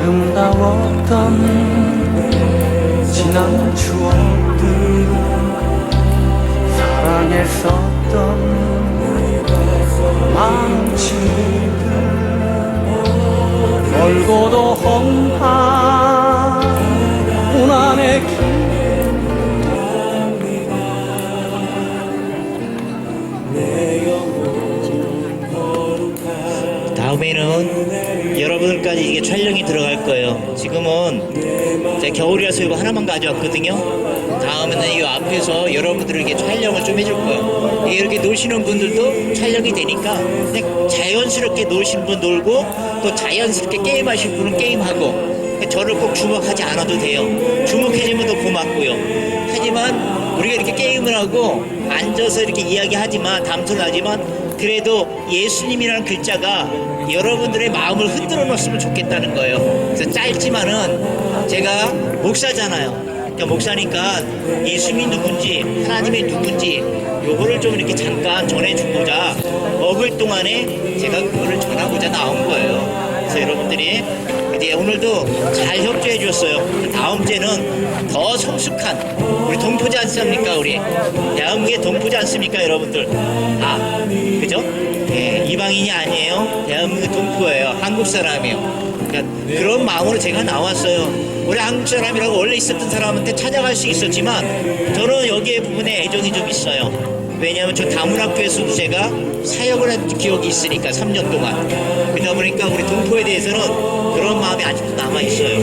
아름다웠던 지난 추억들, 사랑했었던 많은 친구들, 멀고도 험한 고난의 길, 다음에는 여러분들까지 이게 촬영이 들어갈 거예요. 지금은 제가 겨울이라서 이거 하나만 가져왔거든요. 다음에는 이 앞에서 여러분들에게 촬영을 좀 해줄 거예요. 이렇게 노시는 분들도 촬영이 되니까 그냥 자연스럽게 노시는 분 놀고, 또 자연스럽게 게임하실 분은 게임하고, 저를 꼭 주목하지 않아도 돼요. 주목해주면 더 고맙고요. 하지만 우리가 이렇게 게임을 하고 앉아서 이렇게 이야기하지만, 담소를 하지만, 그래도 예수님이라는 글자가 여러분들의 마음을 흔들어 놓았으면 좋겠다는 거예요. 그래서 짧지만은 제가 목사잖아요. 그러니까 목사니까 예수님이 누군지, 하나님이 누군지 요거를 좀 이렇게 잠깐 전해주고자, 먹을 동안에 제가 그거를 전하고자 나온 거예요. 그래서 여러분들이 이제 오늘도 잘 협조해 주셨어요. 다음 주에는 더 성숙한, 우리 동포지 않습니까? 우리 대한민국의 동포지 않습니까, 여러분들? 아, 그죠? 예, 이방인이 아니에요. 대한민국 동포예요. 한국 사람이에요. 그러니까 그런 마음으로 제가 나왔어요. 우리 한국 사람이라고 원래 있었던 사람한테 찾아갈 수 있었지만, 저는 여기에 부분에 애정이 좀 있어요. 왜냐하면 저 다문학교에서도 제가 사역을 한 기억이 있으니까 3년 동안. 그러다 보니까 우리 동포에 대해서는 그런 마음이 아직도 남아있어요.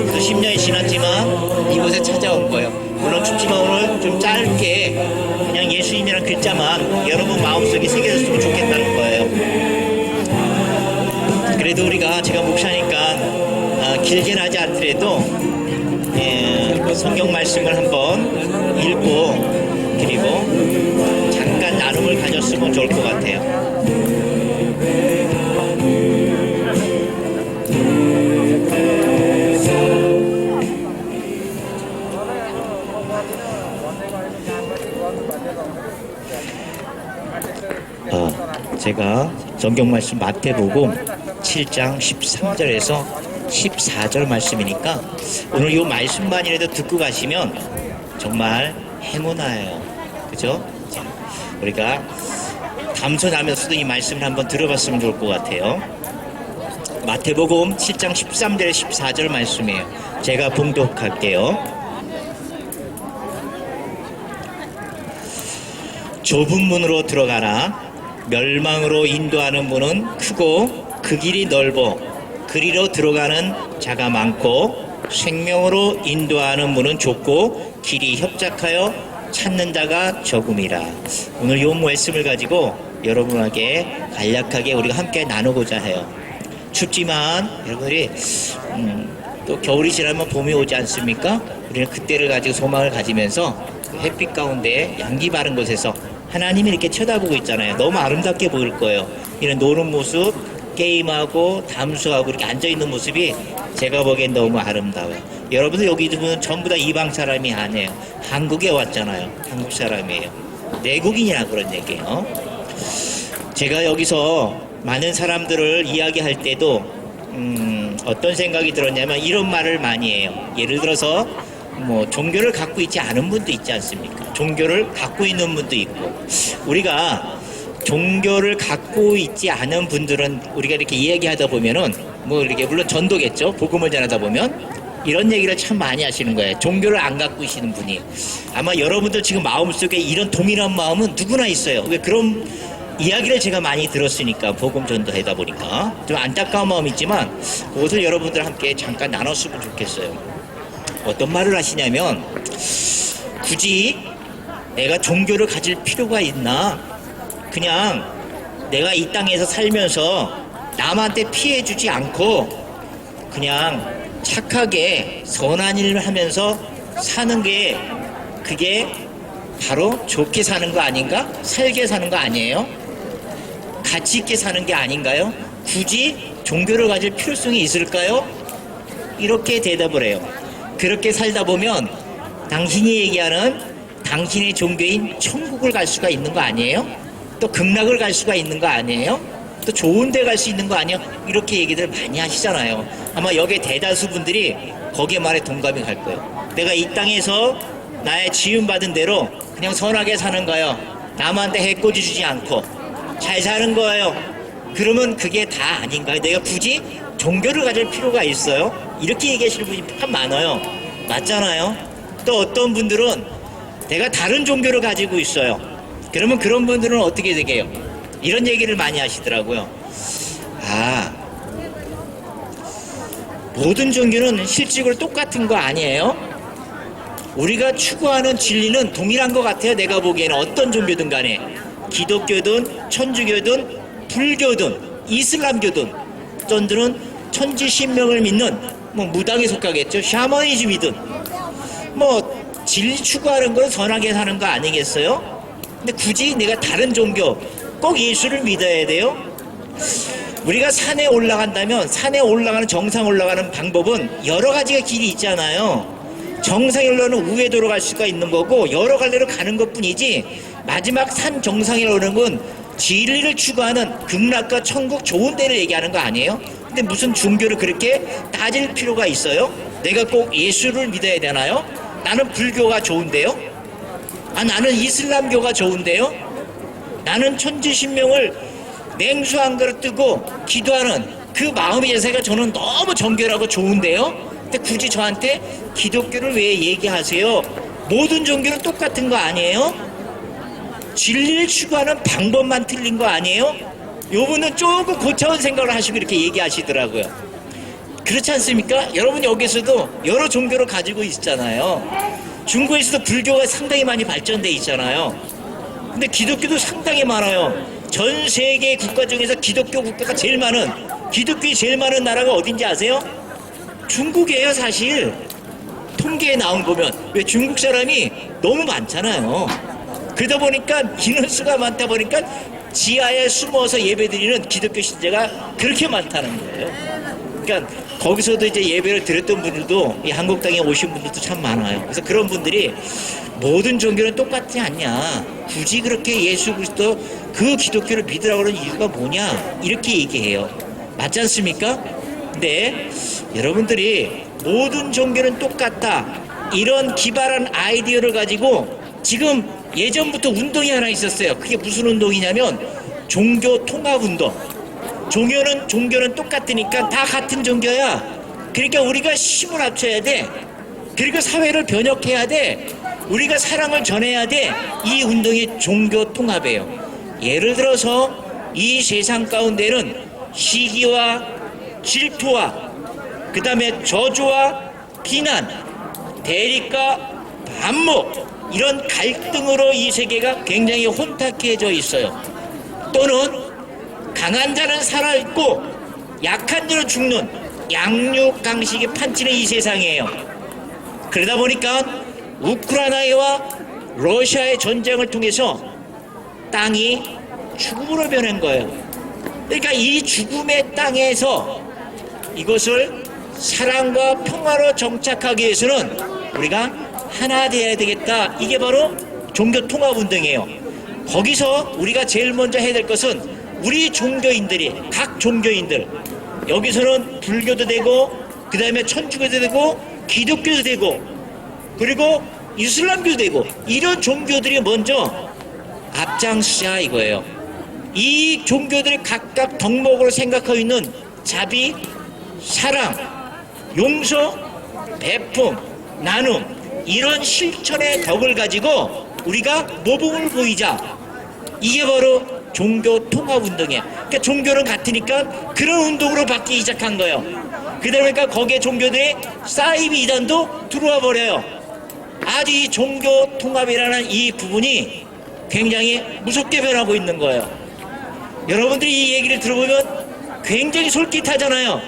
그래서 10년이 지났지만 이곳에 찾아온 거예요. 물론 춥지만 오늘 좀 짧게 그냥 예수님이란 글자만 여러분 마음속에 새겨졌으면 좋겠다는 거예요. 그래도 우리가, 제가 목사니까 길게는 하지 않더라도 성경 말씀을 한번 읽고, 그리고 잠깐 나눔을 가졌으면 좋을 것 같아요. 제가 성경 말씀 마태복음 7장 13절에서 14절 말씀이니까 오늘 이 말씀만이라도 듣고 가시면 정말 행운아예요. 그죠? 우리가 감사하면서도 이 말씀을 한번 들어봤으면 좋을 것 같아요. 마태복음 7장 13절에 14절 말씀이에요. 제가 봉독할게요. 좁은 문으로 들어가라. 멸망으로 인도하는 문은 크고 그 길이 넓어 그리로 들어가는 자가 많고, 생명으로 인도하는 문은 좁고 길이 협착하여 찾는 자가 적음이라. 오늘 이 말씀을 가지고 여러분에게 간략하게 우리가 함께 나누고자 해요. 춥지만 여러분들이 또 겨울이 지나면 봄이 오지 않습니까? 우리는 그때를 가지고 소망을 가지면서 그 햇빛 가운데 양기 바른 곳에서 하나님이 이렇게 쳐다보고 있잖아요. 너무 아름답게 보일 거예요. 이런 노는 모습, 게임하고 담수하고 이렇게 앉아있는 모습이 제가 보기엔 너무 아름다워요. 여러분들 여기 있는 전부 다 이방 사람이 아니에요. 한국에 왔잖아요. 한국 사람이에요. 내국인이라 그런 얘기예요. 제가 여기서 많은 사람들을 이야기할 때도 어떤 생각이 들었냐면 이런 말을 많이 해요. 예를 들어서 종교를 갖고 있지 않은 분도 있지 않습니까? 종교를 갖고 있는 분도 있고, 우리가 종교를 갖고 있지 않은 분들은 우리가 이렇게 이야기하다 보면은 이렇게 물론 전도겠죠. 복음을 전하다 보면 이런 얘기를 참 많이 하시는 거예요. 종교를 안 갖고 계시는 분이. 아마 여러분들 지금 마음속에 이런 동일한 마음은 누구나 있어요. 왜 그런 이야기를 제가 많이 들었으니까, 복음 전도하다 보니까 좀 안타까운 마음이 있지만 그것을 여러분들 함께 잠깐 나눴으면 좋겠어요. 어떤 말을 하시냐면, 굳이 내가 종교를 가질 필요가 있나? 그냥 내가 이 땅에서 살면서 남한테 피해 주지 않고 그냥 착하게 선한 일을 하면서 사는 게, 그게 바로 좋게 사는 거 아닌가? 살게 사는 거 아니에요? 가치 있게 사는 게 아닌가요? 굳이 종교를 가질 필요성이 있을까요? 이렇게 대답을 해요. 그렇게 살다 보면 당신이 얘기하는 당신의 종교인 천국을 갈 수가 있는 거 아니에요? 또 극락을 갈 수가 있는 거 아니에요? 또 좋은 데 갈 수 있는 거 아니야? 이렇게 얘기들 많이 하시잖아요. 아마 여기 대다수 분들이 거기에 말에 동감이 갈 거예요. 내가 이 땅에서 나의 지음받은 대로 그냥 선하게 사는 거예요. 남한테 해코지 주지 않고 잘 사는 거예요. 그러면 그게 다 아닌가요? 내가 굳이 종교를 가질 필요가 있어요? 이렇게 얘기하시는 분이 참 많아요. 맞잖아요. 또 어떤 분들은 내가 다른 종교를 가지고 있어요. 그러면 그런 분들은 어떻게 되게요? 이런 얘기를 많이 하시더라고요. 모든 종교는 실질적으로 똑같은 거 아니에요? 우리가 추구하는 진리는 동일한 것 같아요. 내가 보기에는 어떤 종교든 간에 기독교든 천주교든 불교든 이슬람교든 어떤들은 천지신명을 믿는 무당에 속하겠죠. 샤머니즘이든 진리 추구하는 건 선하게 사는 거 아니겠어요? 근데 굳이 내가 다른 종교 꼭 예수를 믿어야 돼요? 우리가 산에 올라간다면 산에 올라가는 정상 올라가는 방법은 여러 가지가 길이 있잖아요. 정상에 올라가는 우회도로 갈 수가 있는 거고 여러 갈래로 가는 것뿐이지 마지막 산 정상에 오르는 건 진리를 추구하는 극락과 천국 좋은 데를 얘기하는 거 아니에요? 근데 무슨 종교를 그렇게 따질 필요가 있어요? 내가 꼭 예수를 믿어야 되나요? 나는 불교가 좋은데요? 나는 이슬람교가 좋은데요? 나는 천지신명을 냉수 한 그릇 뜨고 기도하는 그 마음의 자세가 저는 너무 정결하고 좋은데요? 근데 굳이 저한테 기독교를 왜 얘기하세요? 모든 종교는 똑같은 거 아니에요? 진리를 추구하는 방법만 틀린 거 아니에요? 요분은 조금 고차원 생각을 하시고 이렇게 얘기하시더라고요. 그렇지 않습니까? 여러분 여기서도 여러 종교를 가지고 있잖아요. 중국에서도 불교가 상당히 많이 발전돼 있잖아요. 근데 기독교도 상당히 많아요. 전 세계 국가 중에서 기독교 국가가 제일 많은, 기독교이 제일 많은 나라가 어딘지 아세요? 중국이에요. 사실 통계에 나온 거면. 왜? 중국 사람이 너무 많잖아요. 그러다 보니까 인원수가 많다 보니까 지하에 숨어서 예배드리는 기독교 신자가 그렇게 많다는 거예요. 그러니까 거기서도 이제 예배를 드렸던 분들도 이 한국 땅에 오신 분들도 참 많아요. 그래서 그런 분들이 모든 종교는 똑같지 않냐, 굳이 그렇게 예수 그리스도 그 기독교를 믿으라고 하는 이유가 뭐냐, 이렇게 얘기해요. 맞지 않습니까? 근데 여러분들이 모든 종교는 똑같다 이런 기발한 아이디어를 가지고 지금 예전부터 운동이 하나 있었어요. 그게 무슨 운동이냐면 종교 통합 운동. 종교는 똑같으니까 다 같은 종교야. 그러니까 우리가 힘을 합쳐야 돼. 그리고 사회를 변혁해야 돼. 우리가 사랑을 전해야 돼. 이 운동이 종교 통합이에요. 예를 들어서 이 세상 가운데는 시기와 질투와 그 다음에 저주와 비난, 대립과 반목, 이런 갈등으로 이 세계가 굉장히 혼탁해져 있어요. 또는 강한 자는 살아있고 약한 자는 죽는 양육강식이 판치는 이 세상이에요. 그러다 보니까 우크라이나와 러시아의 전쟁을 통해서 땅이 죽음으로 변한 거예요. 그러니까 이 죽음의 땅에서 이것을 사랑과 평화로 정착하기 위해서는 우리가 하나 되어야 되겠다. 이게 바로 종교통합운동이에요. 거기서 우리가 제일 먼저 해야 될 것은 우리 종교인들이, 각 종교인들, 여기서는 불교도 되고 그 다음에 천주교도 되고 기독교도 되고 그리고 이슬람교도 되고 이런 종교들이 먼저 앞장서자 이거예요. 이 종교들이 각각 덕목으로 생각하고 있는 자비, 사랑, 용서, 배품, 나눔, 이런 실천의 덕을 가지고 우리가 모범을 보이자. 이게 바로 종교 통합 운동이에요. 그러니까 종교는 같으니까 그런 운동으로 바뀌기 시작한 거예요. 그러니까 거기에 종교들의 사이비 이단도 들어와 버려요. 아주 이 종교 통합이라는 이 부분이 굉장히 무섭게 변하고 있는 거예요. 여러분들이 이 얘기를 들어보면 굉장히 솔깃하잖아요.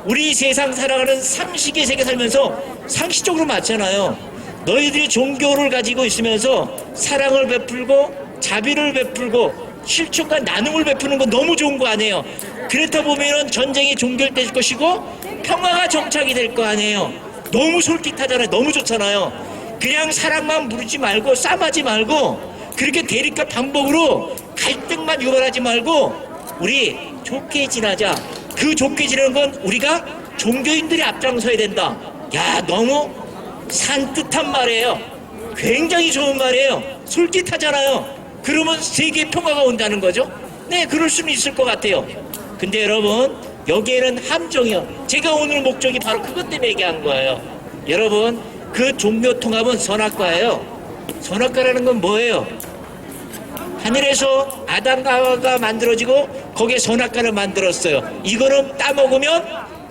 우리 세상 살아가는 상식의 세계 살면서 상식적으로 맞잖아요. 너희들이 종교를 가지고 있으면서 사랑을 베풀고 자비를 베풀고 실천과 나눔을 베푸는 건 너무 좋은 거 아니에요. 그렇다 보면은 전쟁이 종결될 것이고 평화가 정착이 될 거 아니에요. 너무 솔깃하잖아요. 너무 좋잖아요. 그냥 사랑만 부르지 말고 싸마지 말고 그렇게 대립과 반복으로 갈등만 유발하지 말고 우리 좋게 지나자. 그 좋게 지내는 건 우리가 종교인들이 앞장서야 된다. 야, 너무 산뜻한 말이에요. 굉장히 좋은 말이에요. 솔깃하잖아요. 그러면 세계 평화가 온다는 거죠. 네, 그럴 수는 있을 것 같아요. 근데 여러분, 여기에는 함정이요. 제가 오늘 목적이 바로 그것 때문에 얘기한 거예요. 여러분, 그 종교 통합은 선악과예요. 선악과라는 건 뭐예요? 하늘에서 아담과 하와가 만들어지고 거기에 선악과를 만들었어요. 이거는 따먹으면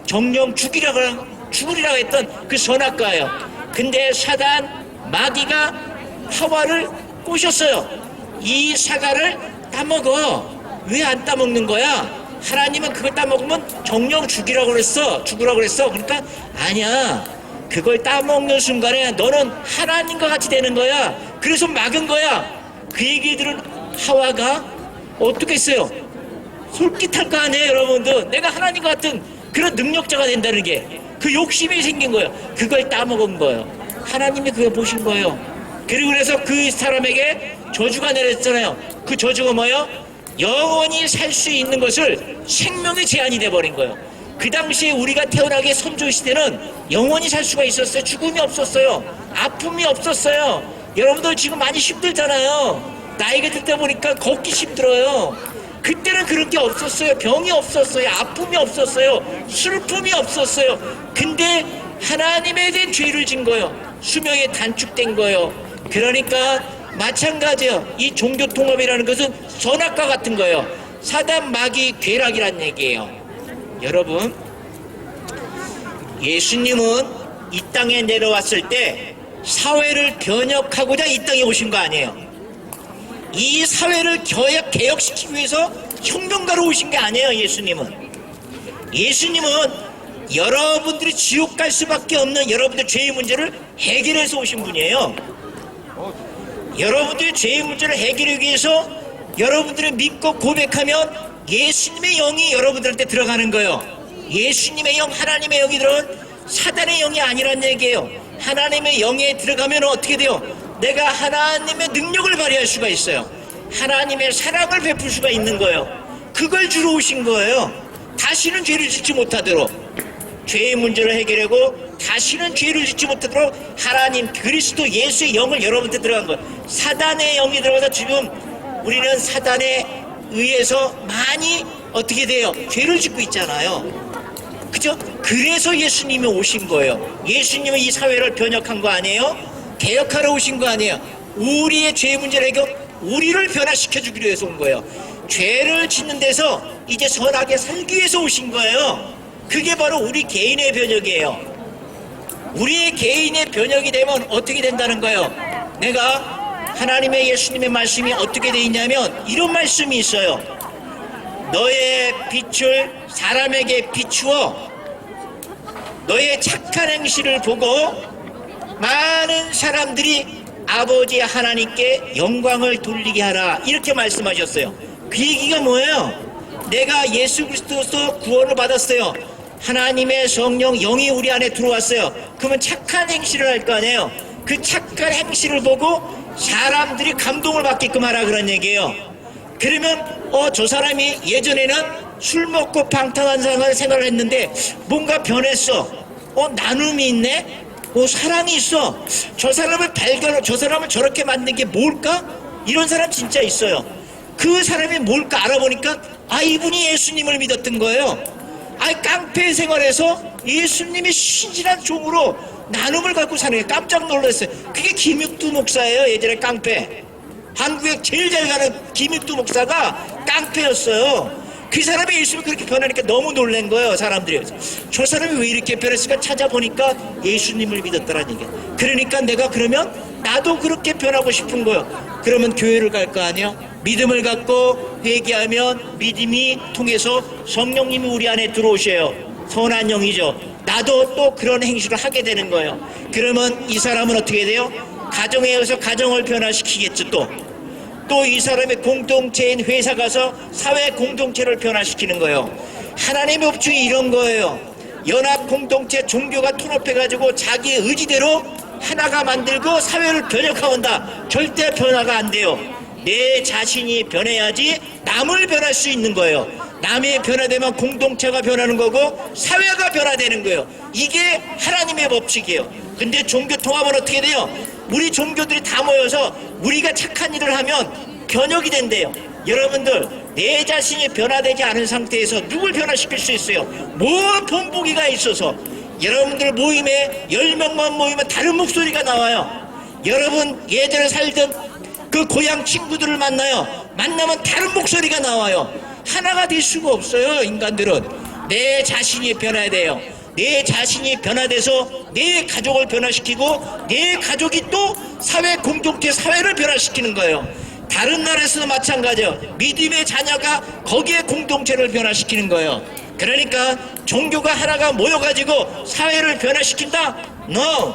정령 죽으리라고 했던 그 선악과예요. 근데 사단 마귀가 하와를 꼬셨어요. 이 사과를 따먹어. 왜 안 따먹는 거야? 하나님은 그걸 따먹으면 정령 죽으라고 그랬어. 그러니까 아니야. 그걸 따먹는 순간에 너는 하나님과 같이 되는 거야. 그래서 막은 거야. 그 얘기 들은 하와가 어떻게 했어요? 솔깃할 거 아니에요, 여러분들. 내가 하나님과 같은 그런 능력자가 된다는 게 그 욕심이 생긴 거예요. 그걸 따먹은 거예요. 하나님이 그걸 보신 거예요. 그리고 그래서 그 사람에게 저주가 내렸잖아요. 그 저주가 뭐예요? 영원히 살 수 있는 것을 생명의 제한이 돼버린 거예요. 그 당시에 우리가 태어나기 선조 시대는 영원히 살 수가 있었어요. 죽음이 없었어요. 아픔이 없었어요. 여러분들 지금 많이 힘들잖아요. 나이가 들다 보니까 걷기 힘들어요. 그때는 그런 게 없었어요. 병이 없었어요. 아픔이 없었어요. 슬픔이 없었어요. 근데 하나님에 대한 죄를 진 거예요. 수명이 단축된 거예요. 그러니까 마찬가지예요. 이 종교 통합이라는 것은 선악과 같은 거예요. 사단 마귀 괴락이란 얘기예요. 여러분, 예수님은 이 땅에 내려왔을 때 사회를 변혁하고자 이 땅에 오신 거 아니에요. 이 사회를 개혁시키기 위해서 혁명가로 오신 게 아니에요. 예수님은 여러분들이 지옥 갈 수밖에 없는 여러분들 죄의 문제를 해결해서 오신 분이에요. 여러분들의 죄의 문제를 해결하기 위해서 여러분들이 믿고 고백하면 예수님의 영이 여러분들한테 들어가는 거예요. 예수님의 영, 하나님의 영이 들어간 사단의 영이 아니란 얘기예요. 하나님의 영에 들어가면 어떻게 돼요? 내가 하나님의 능력을 발휘할 수가 있어요. 하나님의 사랑을 베풀 수가 있는 거예요. 그걸 주러 오신 거예요. 다시는 죄를 짓지 못하도록, 죄의 문제를 해결하고 다시는 죄를 짓지 못하도록 하나님 그리스도 예수의 영을 여러분한테 들어간 거예요. 사단의 영이 들어가서 지금 우리는 사단에 의해서 많이 어떻게 돼요? 죄를 짓고 있잖아요. 그죠? 그래서 예수님이 오신 거예요. 예수님은 이 사회를 변혁한 거 아니에요? 개혁하러 오신 거 아니에요. 우리의 죄 문제를 해결, 우리를 변화시켜 주기로 해서 온 거예요. 죄를 짓는 데서 이제 선하게 살기 위해서 오신 거예요. 그게 바로 우리 개인의 변혁이에요. 우리의 개인의 변혁이 되면 어떻게 된다는 거예요? 내가 하나님의 예수님의 말씀이 어떻게 돼 있냐면 이런 말씀이 있어요. 너의 빛을 사람에게 비추어 너의 착한 행실을 보고 많은 사람들이 아버지 하나님께 영광을 돌리게 하라. 이렇게 말씀하셨어요. 그 얘기가 뭐예요? 내가 예수 그리스도로서 구원을 받았어요. 하나님의 성령 영이 우리 안에 들어왔어요. 그러면 착한 행실을 할 거 아니에요. 그 착한 행실을 보고 사람들이 감동을 받게끔 하라 그런 얘기예요. 그러면 저 사람이 예전에는 술 먹고 방탕한 생활을 했는데 뭔가 변했어. 나눔이 있네. 사랑이 있어. 저 사람을 저 사람을 저렇게 만든 게 뭘까? 이런 사람 진짜 있어요. 그 사람이 뭘까 알아보니까 이분이 예수님을 믿었던 거예요. 깡패 생활에서 예수님이 신실한 종으로 나눔을 갖고 사는 게 깜짝 놀랐어요. 그게 김육두 목사예요. 예전에 깡패. 한국에 제일 잘 가는 김육두 목사가 깡패였어요. 그 사람이 예수님이 그렇게 변하니까 너무 놀란 거예요. 사람들이. 저 사람이 왜 이렇게 변했을까 찾아보니까 예수님을 믿었다라는 얘기예요. 그러니까 내가 그러면 나도 그렇게 변하고 싶은 거예요. 그러면 교회를 갈 거 아니에요? 믿음을 갖고 회개하면 믿음이 통해서 성령님이 우리 안에 들어오셔요. 선한 영이죠. 나도 또 그런 행실을 하게 되는 거예요. 그러면 이 사람은 어떻게 돼요? 가정에 의해서 가정을 변화시키겠죠. 또 이 사람의 공동체인 회사 가서 사회 공동체를 변화시키는 거예요. 하나님의 법칙이 이런 거예요. 연합 공동체 종교가 통합해가지고 자기의 의지대로 하나가 만들고 사회를 변혁하온다. 절대 변화가 안 돼요. 내 자신이 변해야지 남을 변할 수 있는 거예요. 남이 변화되면 공동체가 변하는 거고 사회가 변화되는 거예요. 이게 하나님의 법칙이에요. 근데 종교 통합은 어떻게 돼요? 우리 종교들이 다 모여서 우리가 착한 일을 하면 변혁이 된대요. 여러분들, 내 자신이 변화되지 않은 상태에서 누굴 변화시킬 수 있어요? 뭐 본보기가 있어서. 여러분들 모임에 10명만 모이면 다른 목소리가 나와요. 여러분 예전에 살던 그 고향 친구들을 만나면 다른 목소리가 나와요. 하나가 될 수가 없어요. 인간들은 내 자신이 변해야 돼요. 내 자신이 변화돼서 내 가족을 변화시키고 내 가족이 또 사회 공동체 사회를 변화시키는 거예요. 다른 나라에서도 마찬가지예요. 믿음의 자녀가 거기에 공동체를 변화시키는 거예요. 그러니까 종교가 하나가 모여가지고 사회를 변화시킨다? No!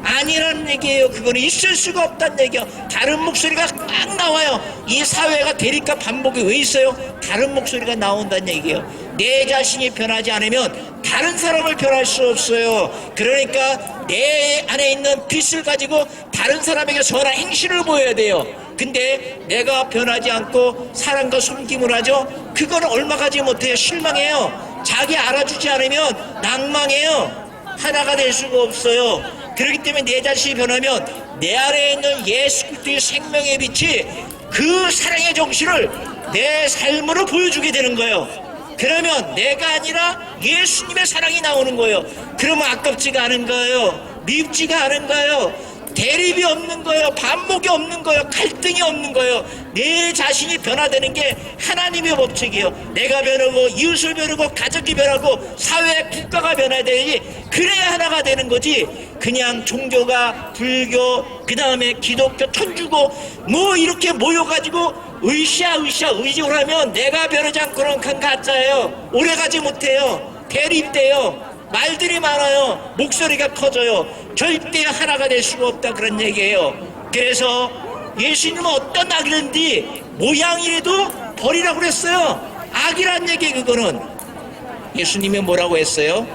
아니라는 얘기예요. 그거는 있을 수가 없다는 얘기예요. 다른 목소리가 막 나와요. 이 사회가 대립과 반복이 왜 있어요? 다른 목소리가 나온다는 얘기예요. 내 자신이 변하지 않으면 다른 사람을 변할 수 없어요. 그러니까 내 안에 있는 빛을 가지고 다른 사람에게 선한 행실을 보여야 돼요. 근데 내가 변하지 않고 사람과 숨김을 하죠? 그건 얼마 가지 못해요. 실망해요. 자기 알아주지 않으면 낭망해요. 하나가 될 수가 없어요. 그렇기 때문에 내 자신이 변하면 내 안에 있는 예수 그리스도의 생명의 빛이 그 사랑의 정신을 내 삶으로 보여주게 되는 거예요. 그러면 내가 아니라 예수님의 사랑이 나오는 거예요. 그러면 아깝지가 않은 거예요. 밉지가 않은 거예요. 대립이 없는 거예요. 반목이 없는 거예요. 갈등이 없는 거예요. 내 자신이 변화되는 게 하나님의 법칙이에요. 내가 변하고 이웃을 변하고 가족이 변하고 사회 국가가 변해야 되지. 그래야 하나가 되는 거지. 그냥 종교가 불교 그 다음에 기독교 천주교 뭐 이렇게 모여가지고 의지를 하면 내가 변하지 않고는 간 가짜예요. 오래가지 못해요. 대립돼요. 말들이 많아요. 목소리가 커져요. 절대 하나가 될 수가 없다 그런 얘기예요. 그래서 예수님은 어떤 악이든지 모양이라도 버리라고 그랬어요. 악이란 얘기 그거는. 예수님이 뭐라고 했어요?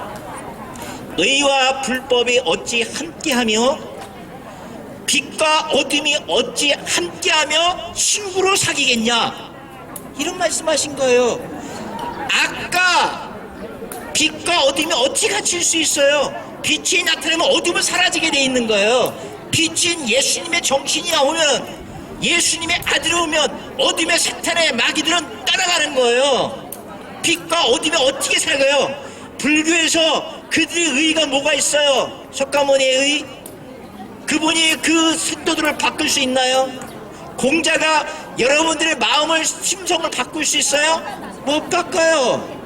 의와 불법이 어찌 함께하며 빛과 어둠이 어찌 함께하며 친구로 사귀겠냐, 이런 말씀하신 거예요. 악과 빛과 어둠이 어찌 갇힐 수 있어요? 빛이 나타나면 어둠은 사라지게 돼 있는 거예요. 빛인 예수님의 정신이 나오면, 예수님의 아들이 오면 어둠의 사탄의 마귀들은 따라가는 거예요. 빛과 어둠이 어떻게 살아요? 불교에서 그들의 의의가 뭐가 있어요? 석가모니의 의? 그분이 그 신도들을 바꿀 수 있나요? 공자가 여러분들의 마음을, 심성을 바꿀 수 있어요? 못 바꿔요.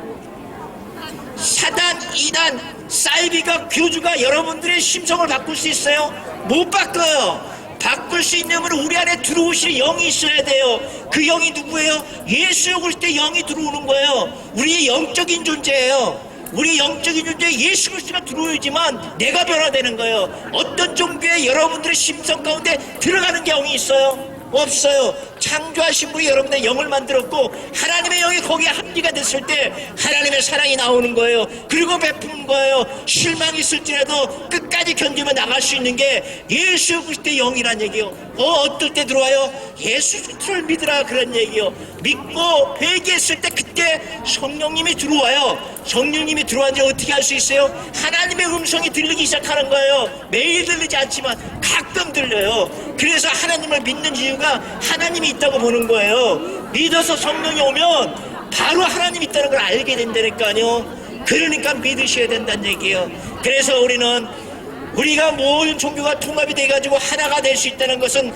사단, 이단, 사이비가, 교주가 여러분들의 심성을 바꿀 수 있어요? 못 바꿔요. 바꿀 수 있는 분은 우리 안에 들어오실 영이 있어야 돼요. 그 영이 누구예요? 예수 그리스도의 영이 들어오는 거예요. 우리의 영적인 존재예요. 우리 영적인 존재에 예수 그리스도가 들어오지만 내가 변화되는 거예요. 어떤 종교에 여러분들의 심성 가운데 들어가는 게 영이 있어요? 없어요. 창조하신 분이 여러분의 영을 만들었고 하나님의 영이 거기에 합리가 됐을 때 하나님의 사랑이 나오는 거예요. 그리고 베푸는 거예요. 실망이 있을지라도 끝까지 견디며 나갈 수 있는 게 예수 그리스도의 영이란 얘기예요. 어떨 때 들어와요? 예수 그리스도를 믿으라 그런 얘기예요. 믿고 회개했을 때 그때 성령님이 들어와요. 성령님이 들어왔는데 어떻게 할 수 있어요? 하나님의 음성이 들리기 시작하는 거예요. 매일 들리지 않지만 가끔 들려요. 그래서 하나님을 믿는 이유가 하나님이 있다고 보는 거예요. 믿어서 성령이 오면 바로 하나님이 있다는 걸 알게 된다니까요. 그러니까 믿으셔야 된다는 얘기예요. 그래서 우리가 모든 종교가 통합이 돼가지고 하나가 될 수 있다는 것은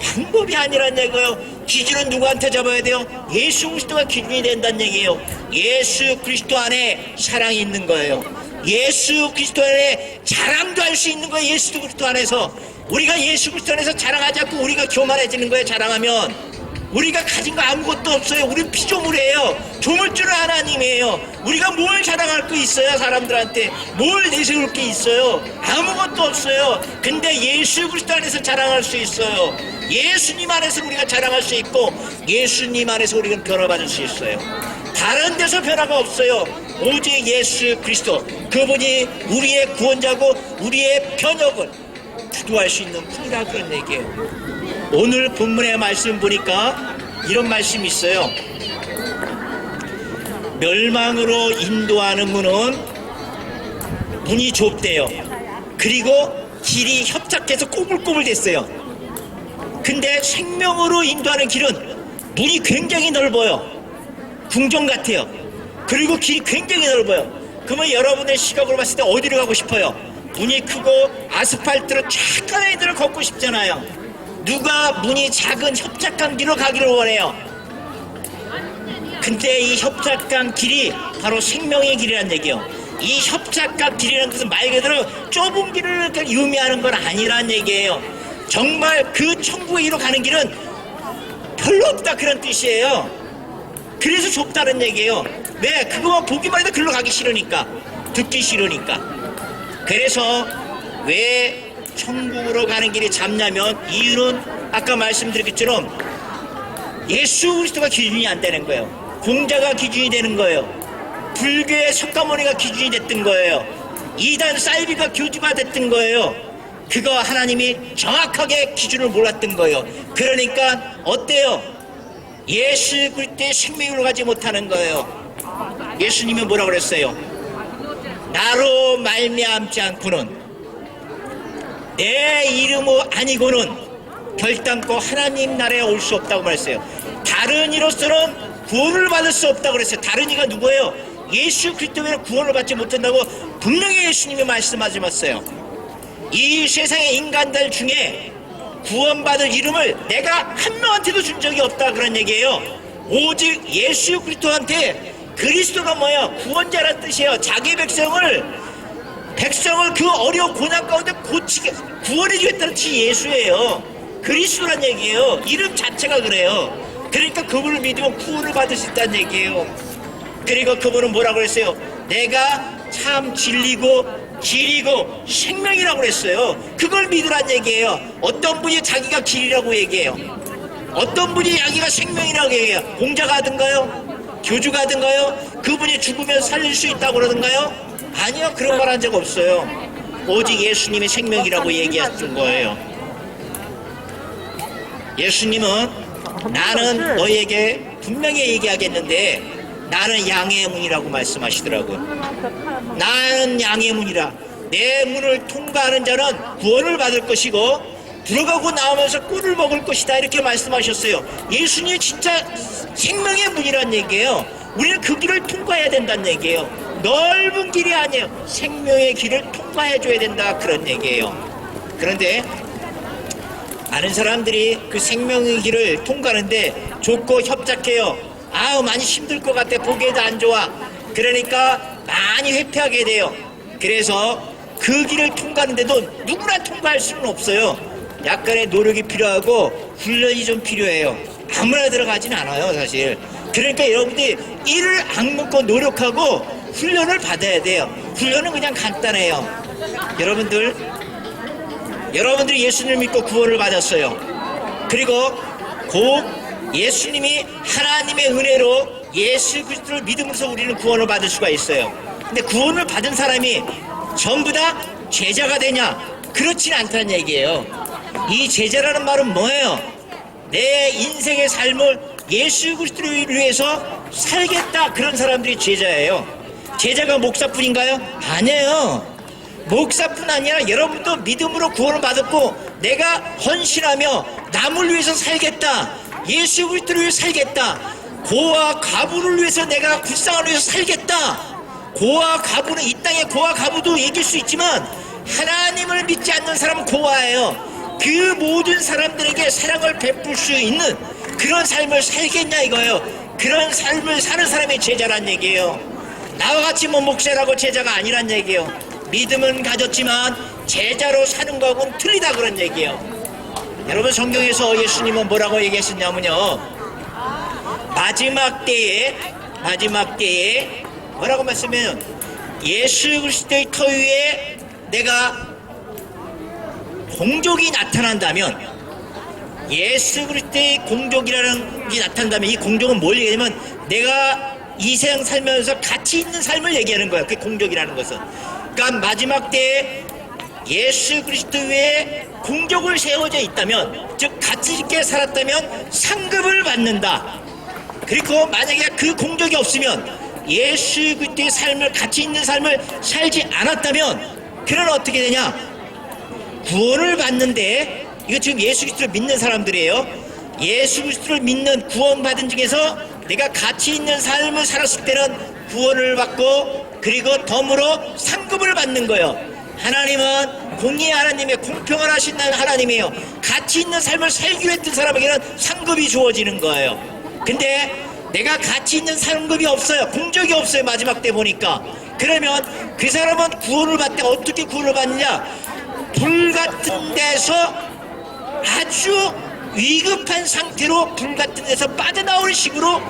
방법이 아니란 얘기예요. 기준은 누구한테 잡아야 돼요? 예수 그리스도가 기준이 된다는 얘기예요. 예수 그리스도 안에 사랑이 있는 거예요. 예수 그리스도 안에 자랑도 할 수 있는 거예요. 예수 그리스도 안에서. 우리가 예수 그리스도 안에서 자랑하지 않고 우리가 교만해지는 거예요. 자랑하면 우리가 가진 거 아무것도 없어요. 우리 피조물이에요. 조물주는 하나님이에요. 우리가 뭘 자랑할 거 있어요? 사람들한테 뭘 내세울 게 있어요? 아무것도 없어요. 근데 예수 그리스도 안에서 자랑할 수 있어요. 예수님 안에서 우리가 자랑할 수 있고 예수님 안에서 우리가 변화받을 수 있어요. 다른 데서 변화가 없어요. 오직 예수 그리스도, 그분이 우리의 구원자고 우리의 변혁을 주도할 수 있는 분이라 그런 얘기예요. 오늘 본문의 말씀 보니까 이런 말씀이 있어요. 멸망으로 인도하는 문이 좁대요. 그리고 길이 협착해서 꼬불꼬불 됐어요. 근데 생명으로 인도하는 길은 문이 굉장히 넓어요. 궁전 같아요. 그리고 길이 굉장히 넓어요. 그러면 여러분의 시각으로 봤을 때 어디로 가고 싶어요? 문이 크고 아스팔트로 착한 애들을 걷고 싶잖아요. 누가 문이 작은 협착한 길로 가기를 원해요? 근데 이 협착한 길이 바로 생명의 길이라는 얘기예요. 이 협착한 길이라는 것은 말 그대로 좁은 길을 의미하는 건 아니라는 얘기예요. 정말 그 천국으로 가는 길은 별로 없다 그런 뜻이에요. 그래서 좁다는 얘기예요. 왜? 그거만 보기만 해도 글로 가기 싫으니까, 듣기 싫으니까. 그래서 왜 천국으로 가는 길이 좁냐면 이유는 아까 말씀드렸겠처럼 예수 그리스도가 기준이 안 되는 거예요. 공자가 기준이 되는 거예요. 불교의 석가모니가 기준이 됐던 거예요. 이단 사이비가 교주가 됐던 거예요. 그거 하나님이 정확하게 기준을 몰랐던 거예요. 그러니까 어때요? 예수 그리스도의 생명으로 가지 못하는 거예요. 예수님이 뭐라고 그랬어요? 나로 말미암지 않고는, 내 이름이 아니고는 결단코 하나님 나라에 올 수 없다고 말했어요. 다른 이로서는 구원을 받을 수 없다고 그랬어요. 다른 이가 누구예요? 예수 그리스도 외에는 구원을 받지 못한다고 분명히 예수님이 말씀하셨어요. 이 세상의 인간들 중에 구원받을 이름을 내가 한 명한테도 준 적이 없다 그런 얘기예요. 오직 예수 그리스도한테, 그리스도가 뭐예요? 구원자란 뜻이에요. 자기 백성을 그 어려운 고난 가운데 고치게 구원해 주겠다는 뜻이 예수예요. 그리스도란 얘기예요. 이름 자체가 그래요. 그러니까 그분을 믿으면 구원을 받을 수 있다는 얘기예요. 그리고 그분은 뭐라고 했어요? 내가 참 진리고 길이고 생명이라고 그랬어요. 그걸 믿으란 얘기예요. 어떤 분이 자기가 길이라고 얘기해요? 어떤 분이 자기가 생명이라고 얘기해요? 공자가 하든가요? 교주가 하든가요? 그분이 죽으면 살릴 수 있다고 그러든가요? 아니요, 그런 말 한 적 없어요. 오직 예수님이 생명이라고 얘기했던 거예요. 예수님은 나는 너에게 분명히 얘기하겠는데 나는 양의 문이라고 말씀하시더라고요. 나는 양의 문이라, 내 문을 통과하는 자는 구원을 받을 것이고 들어가고 나오면서 꿀을 먹을 것이다 이렇게 말씀하셨어요. 예수님이 진짜 생명의 문이란 얘기예요. 우리는 그 길을 통과해야 된다는 얘기예요. 넓은 길이 아니에요. 생명의 길을 통과해 줘야 된다 그런 얘기예요. 그런데 많은 사람들이 그 생명의 길을 통과하는데 좁고 협착해요. 아우 많이 힘들 것 같아, 보기에도 안 좋아. 그러니까 많이 회피하게 돼요. 그래서 그 길을 통과하는데도 누구나 통과할 수는 없어요. 약간의 노력이 필요하고 훈련이 좀 필요해요. 아무나 들어가진 않아요 사실. 그러니까 여러분들이 이를 악먹고 노력하고 훈련을 받아야 돼요. 훈련은 그냥 간단해요. 여러분들이 예수님을 믿고 구원을 받았어요. 그리고 곧 예수님이 하나님의 은혜로 예수 그리스도를 믿음으로써 우리는 구원을 받을 수가 있어요. 근데 구원을 받은 사람이 전부 다 제자가 되냐? 그렇진 않다는 얘기예요. 이 제자라는 말은 뭐예요? 내 인생의 삶을 예수 그리스도를 위해서 살겠다, 그런 사람들이 제자예요. 제자가 목사뿐인가요? 아니에요. 목사뿐 아니라 여러분도 믿음으로 구원을 받았고 내가 헌신하며 남을 위해서 살겠다, 예수 그리스도를 위해서 살겠다, 고아 가부를 위해서 내가 불쌍을 위해서 살겠다. 고아 가부는 이 땅의 고아 가부도 얘기할 수 있지만 하나님을 믿지 않는 사람은 고아예요. 그 모든 사람들에게 사랑을 베풀 수 있는 그런 삶을 살겠냐 이거예요. 그런 삶을 사는 사람이 제자란 얘기예요. 나와 같이 뭐 목사라고 제자가 아니란 얘기예요. 믿음은 가졌지만 제자로 사는 거하고는 틀리다 그런 얘기예요. 여러분 성경에서 예수님은 뭐라고 얘기하셨냐면요, 마지막 때에 뭐라고 말씀해요? 예수 그리스도의 터 위에 내가 공족이 나타난다면, 예수 그리스도의 공족이라는 게 나타난다면, 이 공족은 뭘 얘기하냐면 내가 이 세상 살면서 가치 있는 삶을 얘기하는 거예요. 그게 공족이라는 것은. 그러니까 마지막 때에 예수 그리스도 외에 공족을 세워져 있다면, 즉 가치 있게 살았다면 상급을 받는다. 그리고 만약에 그 공족이 없으면 예수 그리스도의 삶을, 가치 있는 삶을 살지 않았다면 그는 어떻게 되냐? 구원을 받는데, 이거 지금 예수 그리스도를 믿는 사람들이에요. 예수 그리스도를 믿는 구원받은 중에서 내가 가치 있는 삶을 살았을 때는 구원을 받고, 그리고 덤으로 상급을 받는 거예요. 하나님은 공의의 하나님의 공평을 하신다는 하나님이에요. 가치 있는 삶을 살기로 했던 사람에게는 상급이 주어지는 거예요. 근데 내가 가치 있는 상급이 없어요. 공적이 없어요. 마지막 때 보니까. 그러면 그 사람은 구원을 받되 어떻게 구원을 받느냐? 불같은 데서, 아주 위급한 상태로 불같은 데서 빠져나오는 식으로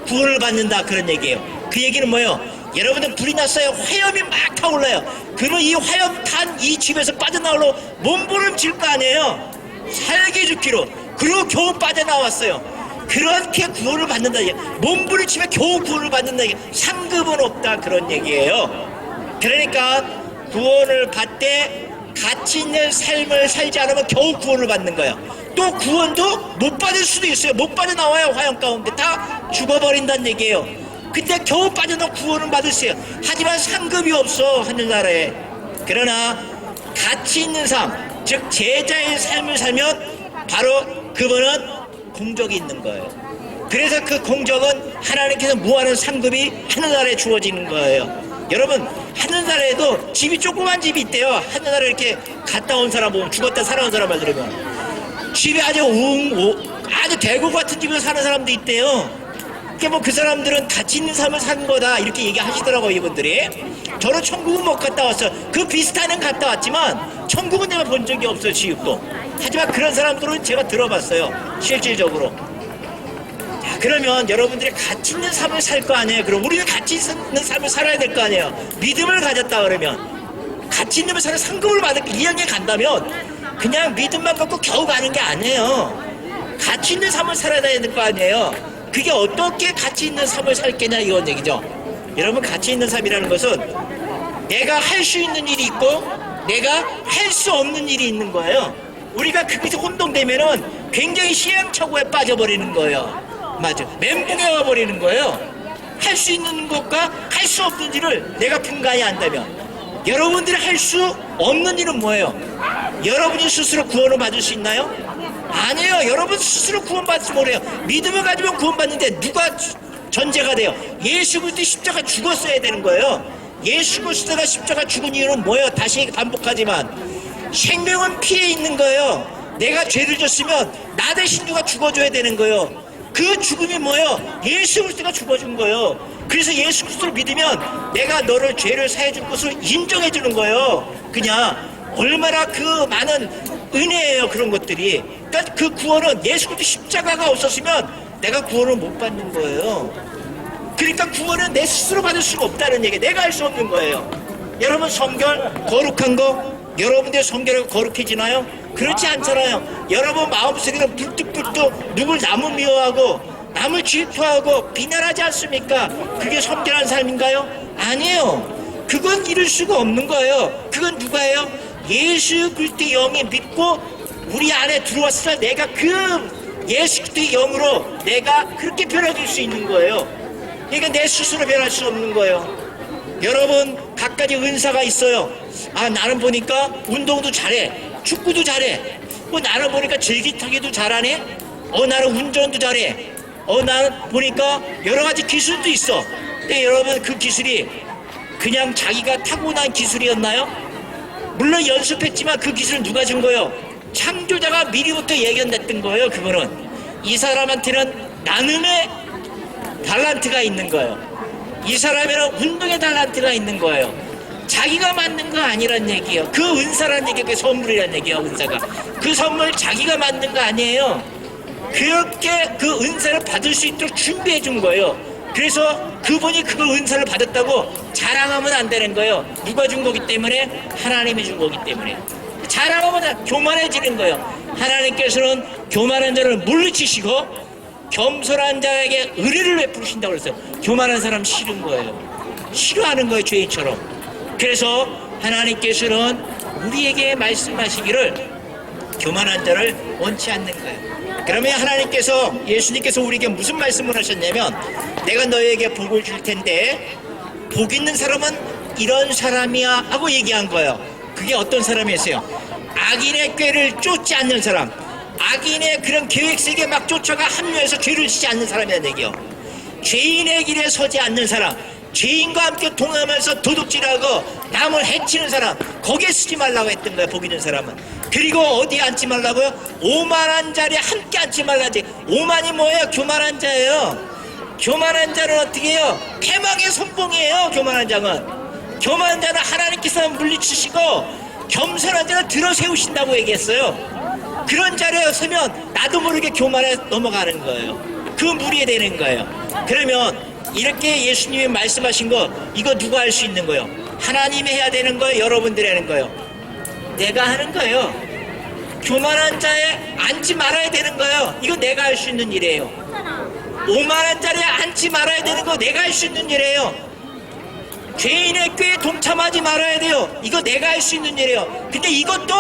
구원을 받는다, 그런 얘기예요. 그 얘기는 뭐예요? 여러분들 불이 났어요. 화염이 막 타올라요. 그러면 이 화염 탄 이 집에서 빠져나오려고 몸부림칠 거 아니에요. 살게 죽기로. 그리고 겨우 빠져나왔어요. 그렇게 구원을 받는다. 몸부림치면 겨우 구원을 받는다. 상급은 없다, 그런 얘기예요. 그러니까 구원을 받되 가치 있는 삶을 살지 않으면 겨우 구원을 받는 거예요. 또 구원도 못 받을 수도 있어요. 못 빠져나와요. 화염 가운데 다 죽어버린다는 얘기예요. 근데 겨우 빠져나와 구원은 받을 수 있어요. 하지만 상급이 없어, 하늘나라에. 그러나 가치 있는 삶, 즉 제자의 삶을 살면 바로 그분은 공적이 있는 거예요. 그래서 그 공적은 하나님께서 무한한 상급이 하늘나라에 주어지는 거예요. 여러분, 하늘나라에도 집이, 조그만 집이 있대요. 하늘나라에 이렇게 갔다 온 사람 보면, 죽었다 살아온 사람을 들으면 집이 아주 아주 대국 같은 집에 사는 사람도 있대요. 뭐 그 사람들은 가치 있는 삶을 사는 거다, 이렇게 얘기하시더라고요, 이분들이. 저는 천국은 못 갔다 왔어요. 그 비슷한 애는 갔다 왔지만 천국은 내가 본 적이 없어요, 지옥도. 하지만 그런 사람들은 제가 들어봤어요, 실질적으로. 자, 그러면 여러분들이 가치 있는 삶을 살 거 아니에요. 그럼 우리는 가치 있는 삶을 살아야 될 거 아니에요. 믿음을 가졌다 그러면, 가치 있는 삶을 사는 상급을 받을 2학년에 간다면 그냥 믿음만 갖고 겨우 가는 게 아니에요. 가치 있는 삶을 살아야 될 거 아니에요. 그게 어떻게 가치 있는 삶을 살겠냐, 이런 얘기죠. 여러분, 가치 있는 삶이라는 것은 내가 할 수 있는 일이 있고 내가 할 수 없는 일이 있는 거예요. 우리가 거기서 혼동되면은 굉장히 시행착오에 빠져버리는 거예요. 맞아, 멘붕에 와버리는 거예요. 할 수 있는 것과 할 수 없는 일을 내가 분간이 한다면, 여러분들이 할 수 없는 일은 뭐예요? 여러분이 스스로 구원을 받을 수 있나요? 아니에요. 여러분 스스로 구원받지 못해요. 믿음을 가지면 구원받는데 누가 전제가 돼요? 예수 그리스도 십자가 죽었어야 되는 거예요. 예수 그리스도가 십자가 죽은 이유는 뭐예요? 다시 반복하지만 생명은 피해 있는 거예요. 내가 죄를 졌으면 나 대신 누가 죽어줘야 되는 거예요. 그 죽음이 뭐예요? 예수 그리스도가 죽어준 거예요. 그래서 예수 그리스도를 믿으면 내가 너를 죄를 사해 줄 것을 인정해 주는 거예요. 그냥 얼마나 그 많은 은혜예요, 그런 것들이. 그러니까 그 구원은 예수 그리스도 십자가가 없었으면 내가 구원을 못 받는 거예요. 그러니까 구원은 내 스스로 받을 수가 없다는 얘기, 내가 할 수 없는 거예요. 여러분, 성결, 거룩한 거, 여러분들의 성결하고 거룩해지나요? 그렇지 않잖아요. 여러분 마음속에는 불뚝불뚝 누굴 남을 미워하고 남을 질투하고 비난하지 않습니까? 그게 성결한 삶인가요? 아니에요. 그건 이룰 수가 없는 거예요. 그건 누가예요? 예수 그리스도의 영이 믿고 우리 안에 들어왔을 때 내가 그 예수 그리스도의 영으로 내가 그렇게 변화될 수 있는 거예요. 그러니까 내 스스로 변할 수 없는 거예요. 여러분, 각가지 은사가 있어요. 아, 나는 보니까 운동도 잘해, 축구도 잘해, 나는 보니까 제기타기도 잘하네, 나는 운전도 잘해, 나는 보니까 여러 가지 기술도 있어. 근데 여러분, 그 기술이 그냥 자기가 타고난 기술이었나요? 물론 연습했지만 그 기술은 누가 준 거예요? 창조자가 미리부터 예견됐던 거예요. 그거는 이 사람한테는 나눔의 달란트가 있는 거예요. 이 사람에는 운동의 달란트가 있는 거예요. 자기가 만든 거 아니란 얘기예요. 그 은사란 얘기가 그 선물이란 얘기예요. 은사가, 그 선물 자기가 만든 거 아니에요. 그렇게 그 은사를 받을 수 있도록 준비해 준 거예요. 그래서 그분이 그 은사를 받았다고 자랑하면 안 되는 거예요. 누가 준 거기 때문에? 하나님이 준 거기 때문에. 자랑하면 교만해지는 거예요. 하나님께서는 교만한 자를 물리치시고 겸손한 자에게 의리를 베푸신다고 그랬어요. 교만한 사람 싫은 거예요. 싫어하는 거예요, 죄인처럼. 그래서 하나님께서는 우리에게 말씀하시기를 교만한 자를 원치 않는 거예요. 그러면 하나님께서, 예수님께서 우리에게 무슨 말씀을 하셨냐면, 내가 너에게 복을 줄 텐데 복 있는 사람은 이런 사람이야 하고 얘기한 거예요. 그게 어떤 사람이었어요? 악인의 꾀를 쫓지 않는 사람, 악인의 그런 계획색에 막 쫓아가 합류해서 죄를 짓지 않는 사람이라는 얘기요. 죄인의 길에 서지 않는 사람, 죄인과 함께 동행하면서 도둑질하고 남을 해치는 사람, 거기에 쓰지 말라고 했던 거예요. 복 있는 사람은. 그리고 어디에 앉지 말라고요? 오만한 자리에 함께 앉지 말라지. 오만이 뭐예요? 교만한 자예요. 교만한 자는 어떻게 해요? 패망의 선봉이에요. 교만한 자는. 교만한 자는 하나님께서 물리치시고 겸손한 자는 들어 세우신다고 얘기했어요. 그런 자리에 서면 나도 모르게 교만에 넘어가는 거예요. 그 무리에 되는 거예요. 그러면 이렇게 예수님이 말씀하신 거, 이거 누가 할 수 있는 거예요? 하나님이 해야 되는 거예요? 여러분들이 하는 거예요? 내가 하는 거예요. 교만한 자에 앉지 말아야 되는 거예요. 이거 내가 할 수 있는 일이에요. 오만한 자리에 앉지 말아야 되는 거 내가 할 수 있는 일이에요. 죄인의 꾀에 동참하지 말아야 돼요. 이거 내가 할 수 있는 일이에요. 근데 이것도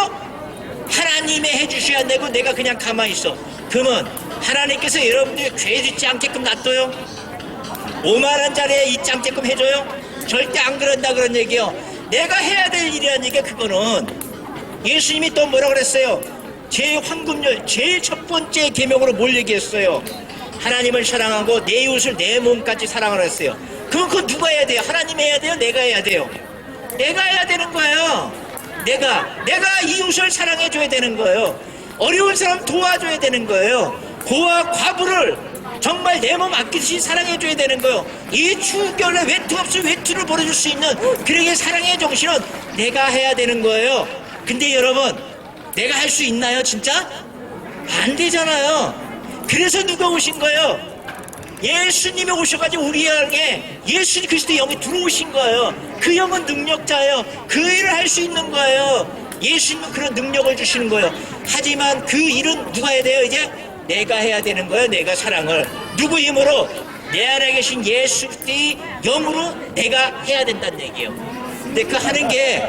하나님이 해주셔야 되고 내가 그냥 가만히 있어. 그러면 하나님께서 여러분들이 죄 짓지 않게끔 놔둬요? 오만한 자리에 있지 않게끔 해줘요? 절대 안 그런다 그런 얘기요. 내가 해야 될 일이라는 얘기가, 그거는 예수님이 또 뭐라 그랬어요? 제 황금률 제일 첫 번째 계명으로 뭘 얘기했어요? 하나님을 사랑하고 내 이웃을 내 몸까지 사랑하라 했어요. 그럼 그거 누가 해야 돼요? 하나님이 해야 돼요? 내가 해야 돼요? 내가 해야 되는 거예요. 내가 이웃을 사랑해 줘야 되는 거예요. 어려운 사람 도와줘야 되는 거예요. 고아 과부를 정말 내 몸 아끼듯이 사랑해 줘야 되는 거예요. 이 추겨울에 외투 없이 외투를 벌어줄 수 있는 그러게 사랑의 정신은 내가 해야 되는 거예요. 근데 여러분, 내가 할 수 있나요 진짜? 안 되잖아요. 그래서 누가 오신 거예요? 예수님이 오셔가지고 우리에게 예수 그리스도의 영이 들어오신 거예요. 그 영은 능력자예요. 그 일을 할 수 있는 거예요. 예수님은 그런 능력을 주시는 거예요. 하지만 그 일은 누가 해야 돼요? 이제 내가 해야 되는 거예요. 내가 사랑을 누구 힘으로? 내 안에 계신 예수 그리스도의 영으로 내가 해야 된다는 얘기예요. 근데 그 하는 게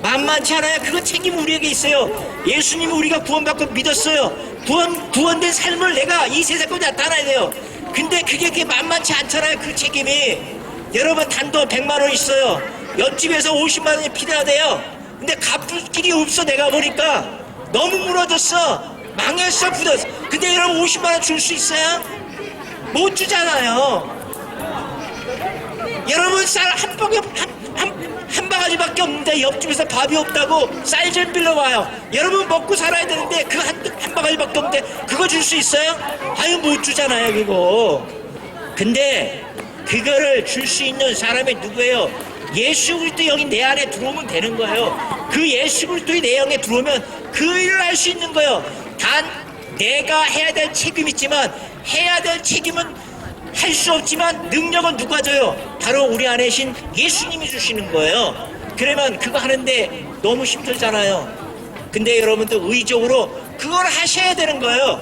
만만치 않아요. 그거 책임 우리에게 있어요. 예수님이 우리가 구원받고 믿었어요. 구원된 삶을 내가 이 세상에 나타나야 돼요. 근데 그게 만만치 않잖아요. 그 책임이. 여러분, 단돈 100만 원 있어요. 옆집에서 50만 원이 필요하대요. 근데 갚을 길이 없어. 내가 보니까 너무 무너졌어. 망했어. 굳었어. 근데 여러분 50만 원 줄 수 있어요? 못 주잖아요. 여러분, 쌀 한 바가지밖에 없는데 옆집에서 밥이 없다고 쌀 좀 빌려와요. 여러분 먹고 살아야 되는데 그 한 바가지밖에 없는데 그거 줄 수 있어요? 아유, 못 주잖아요 그거. 근데 그거를 줄 수 있는 사람이 누구예요? 예수 그리스도의 영이 내 안에 들어오면 되는 거예요. 그 예수 그리스도의 내 영에 들어오면 그 일을 할 수 있는 거예요. 단 내가 해야 될 책임이 있지만, 해야 될 책임은 할 수 없지만 능력은 누가 줘요? 바로 우리 안에 계신 예수님이 주시는 거예요. 그러면 그거 하는데 너무 힘들잖아요. 근데 여러분들 의적으로 그걸 하셔야 되는 거예요.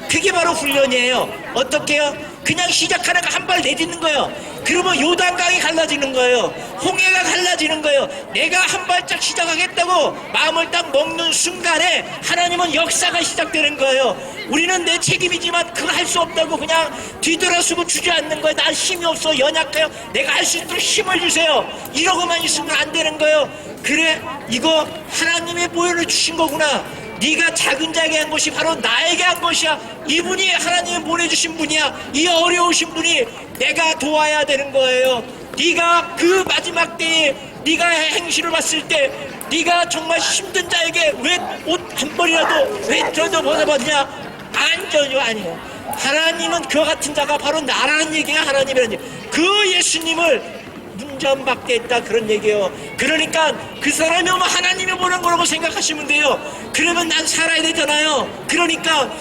그게 바로 훈련이에요. 어떻게 해요? 그냥 시작하는 거 한 발 내딛는 거예요. 그러면 요단강이 갈라지는 거예요. 홍해가 갈라지는 거예요. 내가 한 발짝 시작하겠다고 마음을 딱 먹는 순간에 하나님은 역사가 시작되는 거예요. 우리는 내 책임이지만 그걸 할 수 없다고 그냥 뒤돌아서고 주저앉는 거예요. 난 힘이 없어, 연약해요. 내가 할 수 있도록 힘을 주세요. 이러고만 있으면 안 되는 거예요. 그래, 이거 하나님의 보혈을 주신 거구나. 네가 작은 자에게 한 것이 바로 나에게 한 것이야. 이분이 하나님이 보내주신 분이야. 이 어려우신 분이 내가 도와야 되는 거예요. 네가 그 마지막 때에 네가 행실을 봤을 때 네가 정말 힘든 자에게 왜 옷 한 벌이라도 왜 저도 벗어봤냐? 전혀 아니에요. 하나님은 그와 같은 자가 바로 나라는 얘기가 하나님이라는 얘기. 그 예수님을 문전박대 했다, 그런 얘기예요. 그러니까 그 사람이 오면 하나님이 보는 거라고 생각하시면 돼요. 그러면 난 살아야 되잖아요. 그러니까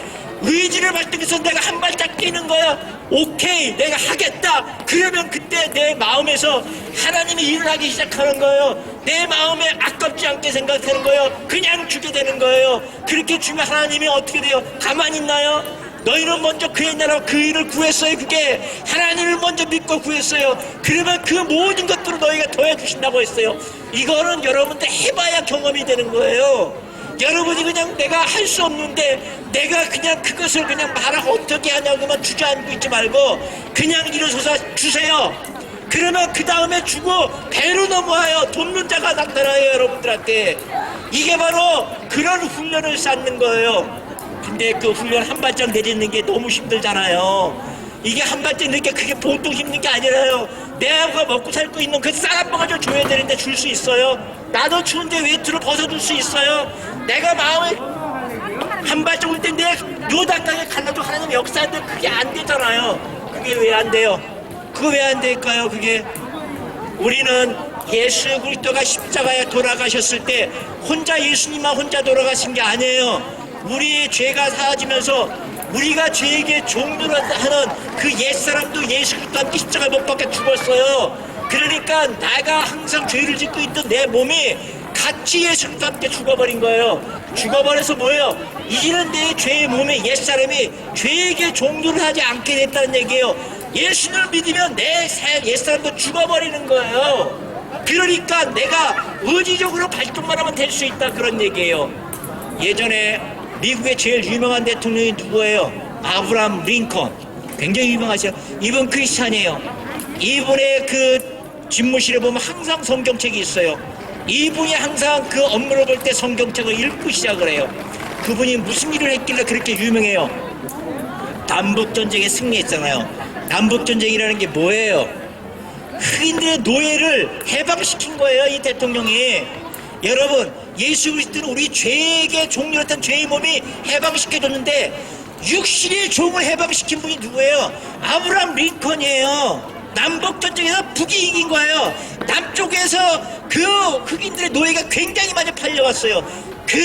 의지를 발동해서 내가 한 발짝 뛰는 거야. 오케이, 내가 하겠다. 그러면 그때 내 마음에서 하나님이 일을 하기 시작하는 거예요. 내 마음에 아깝지 않게 생각하는 거예요. 그냥 주게 되는 거예요. 그렇게 주면 하나님이 어떻게 돼요? 가만히 있나요? 너희는 먼저 그의 나라 그 일을 구했어요. 그게 하나님을 먼저 믿고 구했어요. 그러면 그 모든 것들을 너희가 더해 주신다고 했어요. 이거는 여러분들 해봐야 경험이 되는 거예요. 여러분이 그냥 내가 할 수 없는데 내가 그냥 그것을 그냥 말하고 어떻게 하냐고만 주저앉고 있지 말고 그냥 일어서서 주세요. 그러면 그 다음에 주고 배로 넘어와요. 돕는 자가 나타나요, 여러분들한테. 이게 바로 그런 훈련을 쌓는 거예요. 근데 그 훈련 한 발짝 내딛는 게 너무 힘들잖아요. 이게 한 발짝 내딛는 게 그게 보통 힘든 게 아니라요. 내가 먹고 살고 있는 그 쌀한방을 좀 줘야 되는데 줄 수 있어요? 나도 추운데 외투를 벗어줄 수 있어요? 내가 마음에 한 발짝 올 때 내 요단강에 갈라도 하나님 역사인데 그게 안 되잖아요. 그게 왜 안 돼요? 그거 왜 안 될까요? 그게 우리는 예수 그리스도가 십자가에 돌아가셨을 때 혼자 예수님만 혼자 돌아가신 게 아니에요. 우리의 죄가 사라지면서 우리가 죄에게 종노릇하는 그 옛사람도 예수 그리스도와 함께 십자가에 못 박혀 죽었어요. 그러니까 내가 항상 죄를 짓고 있던 내 몸이 같이 예수 그리스도와 함께 죽어버린 거예요. 죽어버려서 뭐예요? 이제는 내 죄의 몸의 옛사람이 죄에게 종노를 하지 않게 됐다는 얘기예요. 예수를 믿으면 내 옛사람도 죽어버리는 거예요. 그러니까 내가 의지적으로 발동만 하면 될 수 있다, 그런 얘기예요. 예전에 미국의 제일 유명한 대통령이 누구예요? 아브라함 링컨. 굉장히 유명하죠. 이분 크리스찬이에요. 이분의 그 집무실에 보면 항상 성경책이 있어요. 이분이 항상 그 업무를 볼 때 성경책을 읽고 시작을 해요. 그분이 무슨 일을 했길래 그렇게 유명해요? 남북전쟁에 승리했잖아요. 남북전쟁이라는 게 뭐예요? 흑인들의 노예를 해방시킨 거예요, 이 대통령이. 여러분, 예수 그리스도는 우리 죄에게 종노릇한 죄의 몸이 해방시켜줬는데 육신의 종을 해방시킨 분이 누구예요? 아브라함 링컨이에요. 남북전쟁에서 북이 이긴 거예요. 남쪽에서 그 흑인들의 노예가 굉장히 많이 팔려왔어요. 그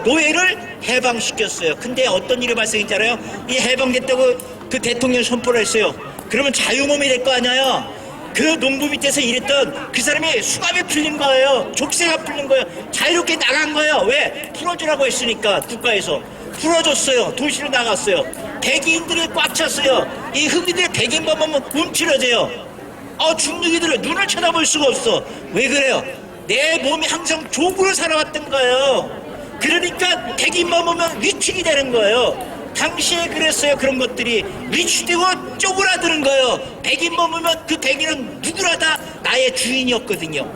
노예를 해방시켰어요. 근데 어떤 일이 발생했지 알아요? 이 해방됐다고 그 대통령이 선포를 했어요. 그러면 자유몸이 될 거 아니에요? 그 농부 밑에서 일했던 그 사람이 수갑이 풀린 거예요. 족쇄가 풀린 거예요. 자유롭게 나간 거예요. 왜? 풀어주라고 했으니까 국가에서. 풀어줬어요. 도시로 나갔어요. 백인들이 꽉 찼어요. 이 흑인들의 백인범 보면 움츠러져요. 중육이들은 눈을 쳐다볼 수가 없어. 왜 그래요? 내 몸이 항상 족으로 살아왔던 거예요. 그러니까 백인범 보면 위축이 되는 거예요. 당시에 그랬어요. 그런 것들이 위축되고 쪼그라드는 거예요. 백인 먹으면 그 백인은 누구나 다 나의 주인이었거든요.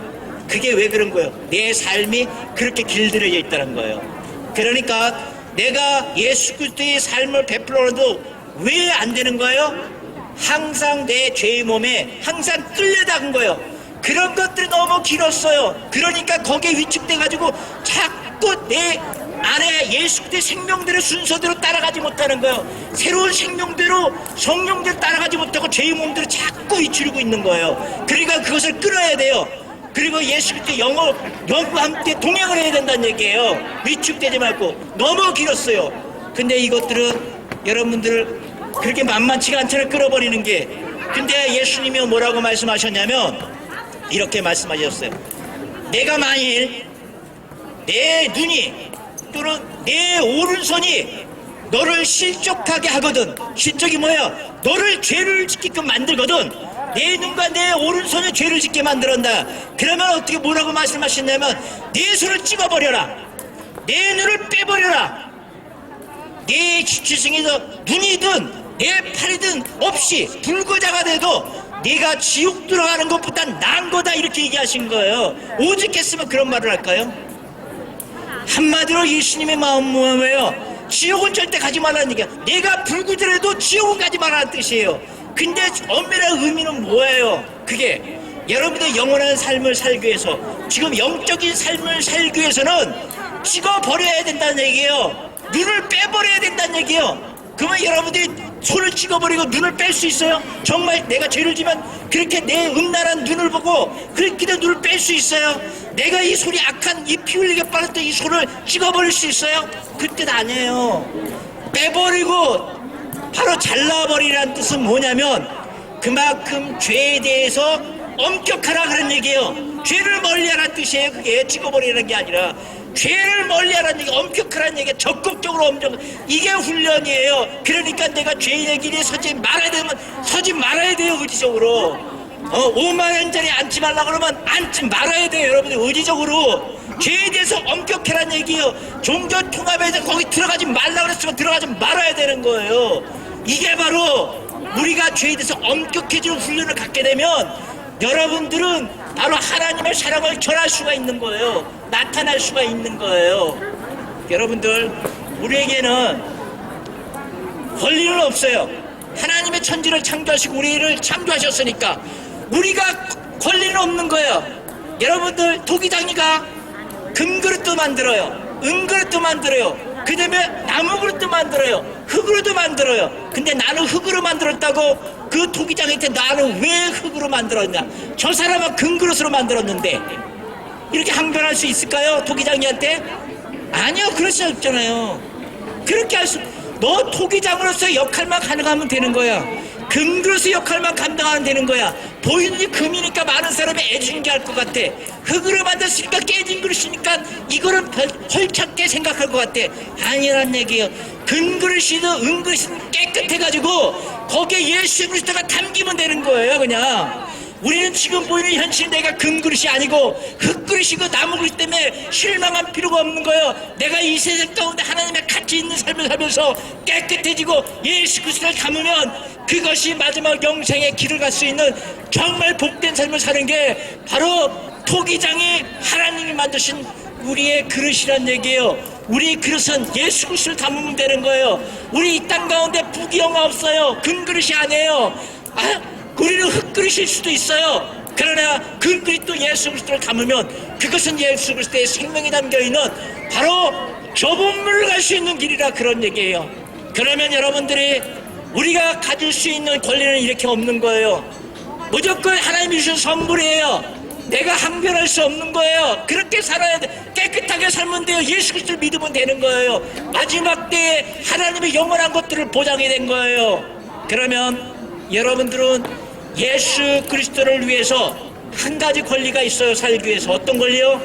그게 왜 그런 거예요? 내 삶이 그렇게 길들여져 있다는 거예요. 그러니까 내가 예수 그리스도의 삶을 베풀어도 왜 안 되는 거예요? 항상 내 죄의 몸에 항상 끌려다간 거예요. 그런 것들이 너무 길었어요. 그러니까 거기에 위축돼가지고 자꾸 내 안에 예수 그리스도의 생명들의 순서대로 따라가지 못하는 거예요. 새로운 생명대로 성령대로 따라가지 못하고 죄의 몸대로 자꾸 위치르고 있는 거예요. 그러니까 그것을 끊어야 돼요. 그리고 예수 그리스도의 영과 함께 동행을 해야 된다는 얘기예요. 위축되지 말고. 너무 길었어요. 근데 이것들은 여러분들 그렇게 만만치가 않잖아요. 끌어버리는 게. 근데 예수님이 뭐라고 말씀하셨냐면 이렇게 말씀하셨어요. 내가 만일 내 눈이 또는 내 오른손이 너를 실족하게 하거든. 실족이 뭐야? 너를 죄를 짓게끔 만들거든. 내 눈과 내 오른손이 죄를 짓게 만들었다. 그러면 어떻게 뭐라고 말씀하셨냐면 내 손을 찍어버려라. 내 눈을 빼버려라. 내 지체성에서 눈이든 내 팔이든 없이 불구자가 돼도 네가 지옥 들어가는 것보다 나은 거다, 이렇게 얘기하신 거예요. 오직 했으면 그런 말을 할까요? 한마디로 예수님의 마음은 뭐예요? 지옥은 절대 가지 말라는 얘기야. 내가 불구더라도 지옥은 가지 말라는 뜻이에요. 근데 엄밀한 의미는 뭐예요? 그게 여러분의 영원한 삶을 살기 위해서, 지금 영적인 삶을 살기 위해서는 찍어버려야 된다는 얘기예요. 눈을 빼버려야 된다는 얘기예요. 그러면 여러분들이 손을 찍어버리고 눈을 뺄 수 있어요? 정말 내가 죄를 지면 그렇게 내 음란한 눈을 보고 그렇게도 눈을 뺄 수 있어요? 내가 이 손이 악한 이 피 흘리게 빨았던 이 손을 찍어버릴 수 있어요? 그 뜻 아니에요. 빼버리고 바로 잘라버리라는 뜻은 뭐냐면 그만큼 죄에 대해서 엄격하라 그런 얘기예요. 죄를 멀리하라는 뜻이에요. 그게 찍어버리라는 게 아니라 죄를 멀리하라는 얘기, 엄격하라는 얘기, 적극적으로 엄정, 이게 훈련이에요. 그러니까 내가 죄의 길에 서지 말아야 되면 서지 말아야 돼요. 의지적으로. 5만 원짜리 앉지 말라 그러면 앉지 말아야 돼요. 여러분들 의지적으로 죄에 대해서 엄격해란 얘기예요. 종교 통합에서 거기 들어가지 말라 그랬으면 들어가지 말아야 되는 거예요. 이게 바로 우리가 죄에 대해서 엄격해지는 훈련을 갖게 되면 여러분들은 바로 하나님의 사랑을 전할 수가 있는 거예요. 나타날 수가 있는 거예요. 여러분들, 우리에게는 권리는 없어요. 하나님의 천지를 창조하시고 우리를 창조하셨으니까 우리가 권리는 없는 거예요. 여러분들, 토기장이가 금그릇도 만들어요. 은그릇도 만들어요. 그 다음에 나무그릇도 만들어요. 흙으로도 만들어요. 근데 나는 흙으로 만들었다고 그 토기장한테 나는 왜 흙으로 만들었냐? 저 사람은 금그릇으로 만들었는데 이렇게 항변할 수 있을까요? 토기장이한테? 아니요, 그럴 수 없잖아요. 그렇게 할 수, 너 토기장으로서 역할만 가능하면 되는 거야. 금그릇의 역할만 감당하면 되는 거야. 보이는 게 금이니까 많은 사람이 애중지할 것 같아. 흙으로 만들었으니까 깨진 그릇이니까 이거는 헐착게 생각할 것 같아. 아니란 얘기예요. 금그릇이든 은그릇이든 깨끗해가지고 거기에 예수 그리스도가 담기면 되는 거예요. 그냥 우리는 지금 보이는 현실, 내가 금그릇이 아니고 흙그릇이고 나무그릇 때문에 실망할 필요가 없는 거예요. 내가 이 세상 가운데 하나님의 가치 있는 삶을 살면서 깨끗해지고 예수 그리스도를 담으면 그것이 마지막 영생의 길을 갈 수 있는 정말 복된 삶을 사는 게 바로 토기장이 하나님이 만드신 우리의 그릇이란 얘기예요. 우리 그릇은 예수 그리스도를 담으면 되는 거예요. 우리 이 땅 가운데 부귀영화 없어요. 금그릇이 아니에요. 우리는 흙그릇일 수도 있어요. 그러나 금그릇도 예수 그리스도를 담으면 그것은 예수 그리스도의 생명이 담겨있는 바로 좁은 물을 갈 수 있는 길이라, 그런 얘기예요. 그러면 여러분들이 우리가 가질 수 있는 권리는 이렇게 없는 거예요. 무조건 하나님이 주신 선물이에요. 내가 항변할 수 없는 거예요. 그렇게 살아야 돼. 깨끗하게 살면 돼요. 예수 그리스도를 믿으면 되는 거예요. 마지막 때에 하나님의 영원한 것들을 보장이 된 거예요. 그러면 여러분들은 예수 그리스도를 위해서 한 가지 권리가 있어요. 살기 위해서. 어떤 권리요?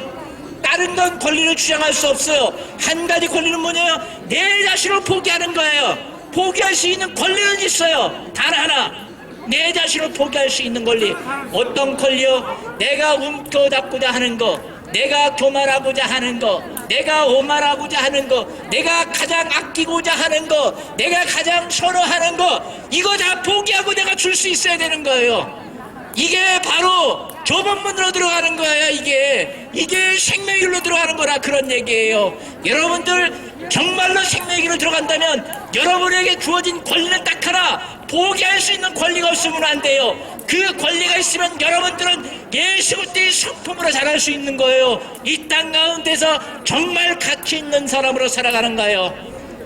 다른 건 권리를 주장할 수 없어요. 한 가지 권리는 뭐냐요? 내 자신을 포기하는 거예요. 포기할 수 있는 권리는 있어요. 단 하나, 내 자신을 포기할 수 있는 권리. 어떤 권리요? 내가 움켜잡고자 하는 거, 내가 교만하고자 하는 거, 내가 오만하고자 하는 거, 내가 가장 아끼고자 하는 거, 내가 가장 선호하는 거, 이거 다 포기하고 내가 줄 수 있어야 되는 거예요. 이게 바로 좁은 문으로 들어가는 거예요. 이게 생명의 길로 들어가는 거라, 그런 얘기예요. 여러분들 정말로 생명의 길로 들어간다면 여러분에게 주어진 권리는 딱 하나, 포기할 수 있는 권리가 없으면 안 돼요. 그 권리가 있으면 여러분들은 예수 그리스도의 성품으로 자랄 수 있는 거예요. 이 땅 가운데서 정말 가치 있는 사람으로 살아가는 거예요.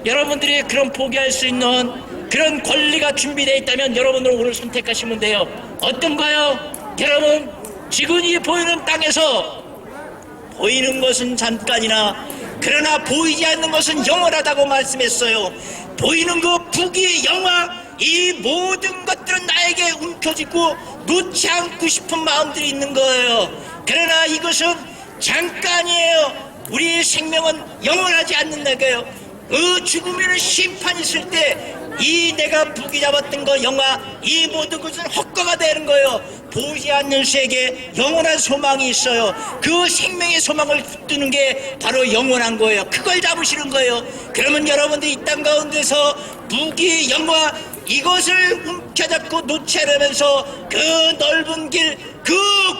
여러분들이 그런 포기할 수 있는 그런 권리가 준비되어 있다면 여러분들은 오늘 선택하시면 돼요. 어떤 거요? 여러분, 지금 이 보이는 땅에서 보이는 것은 잠깐이나 그러나 보이지 않는 것은 영원하다고 말씀했어요. 보이는 것, 부귀, 영화, 이 모든 것들은 나에게 움켜쥐고 놓지 않고 싶은 마음들이 있는 거예요. 그러나 이것은 잠깐이에요. 우리의 생명은 영원하지 않는다 거예요. 죽으면 심판이 있을 때 이 내가 부귀 잡았던 거, 영화, 이 모든 것은 헛거가 되는 거예요. 보이지 않는 세계에 영원한 소망이 있어요. 그 생명의 소망을 붙드는 게 바로 영원한 거예요. 그걸 잡으시는 거예요. 그러면 여러분들 이 땅 가운데서 부귀, 영화, 이것을 움켜잡고 놓지 않으면서 그 넓은 길, 그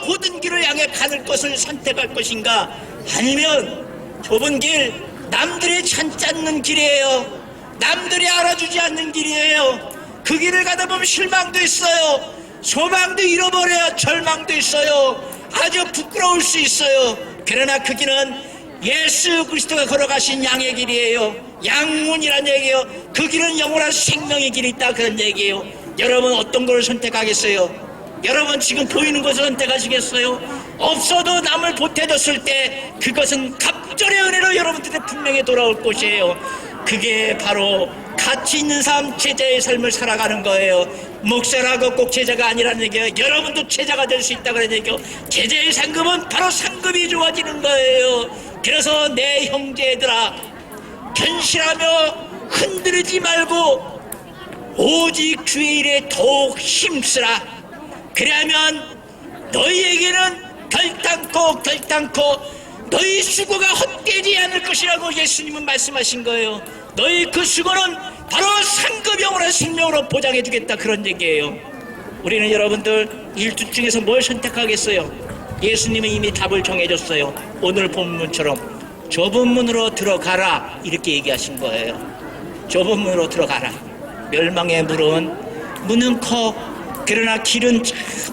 고든 길을 향해 가는 것을 선택할 것인가? 아니면 좁은 길, 남들이 찾지 않는 길이에요. 남들이 알아주지 않는 길이에요. 그 길을 가다 보면 실망도 있어요. 소망도 잃어버려요. 절망도 있어요. 아주 부끄러울 수 있어요. 그러나 그 길은 예수 그리스도가 걸어가신 양의 길이에요. 양문이란 얘기예요. 그 길은 영원한 생명의 길이 있다, 그런 얘기예요. 여러분 어떤 걸 선택하겠어요? 여러분 지금 보이는 것을 선택하시겠어요? 없어도 남을 보태줬을 때 그것은 갑절의 은혜로 여러분들한테 분명히 돌아올 것이에요. 그게 바로 가치 있는 삶, 제자의 삶을 살아가는 거예요. 목사라고 꼭 제자가 아니라는 얘기예요. 여러분도 제자가 될 수 있다, 그런 얘기예요. 제자의 상급은 바로 상급이 좋아지는 거예요. 그래서 내 형제들아, 견실하며 흔들리지 말고 오직 주의 일에 더욱 힘쓰라. 그러면 너희에게는 결단코 너희 수고가 헛되지 않을 것이라고 예수님은 말씀하신 거예요. 너희 그 수고는 바로 상급형으로 생명으로 보장해 주겠다, 그런 얘기예요. 우리는 여러분들 일두 중에서 뭘 선택하겠어요? 예수님은 이미 답을 정해줬어요. 오늘 본문처럼 좁은 문으로 들어가라, 이렇게 얘기하신 거예요. 좁은 문으로 들어가라. 멸망의 문은 커. 그러나 길은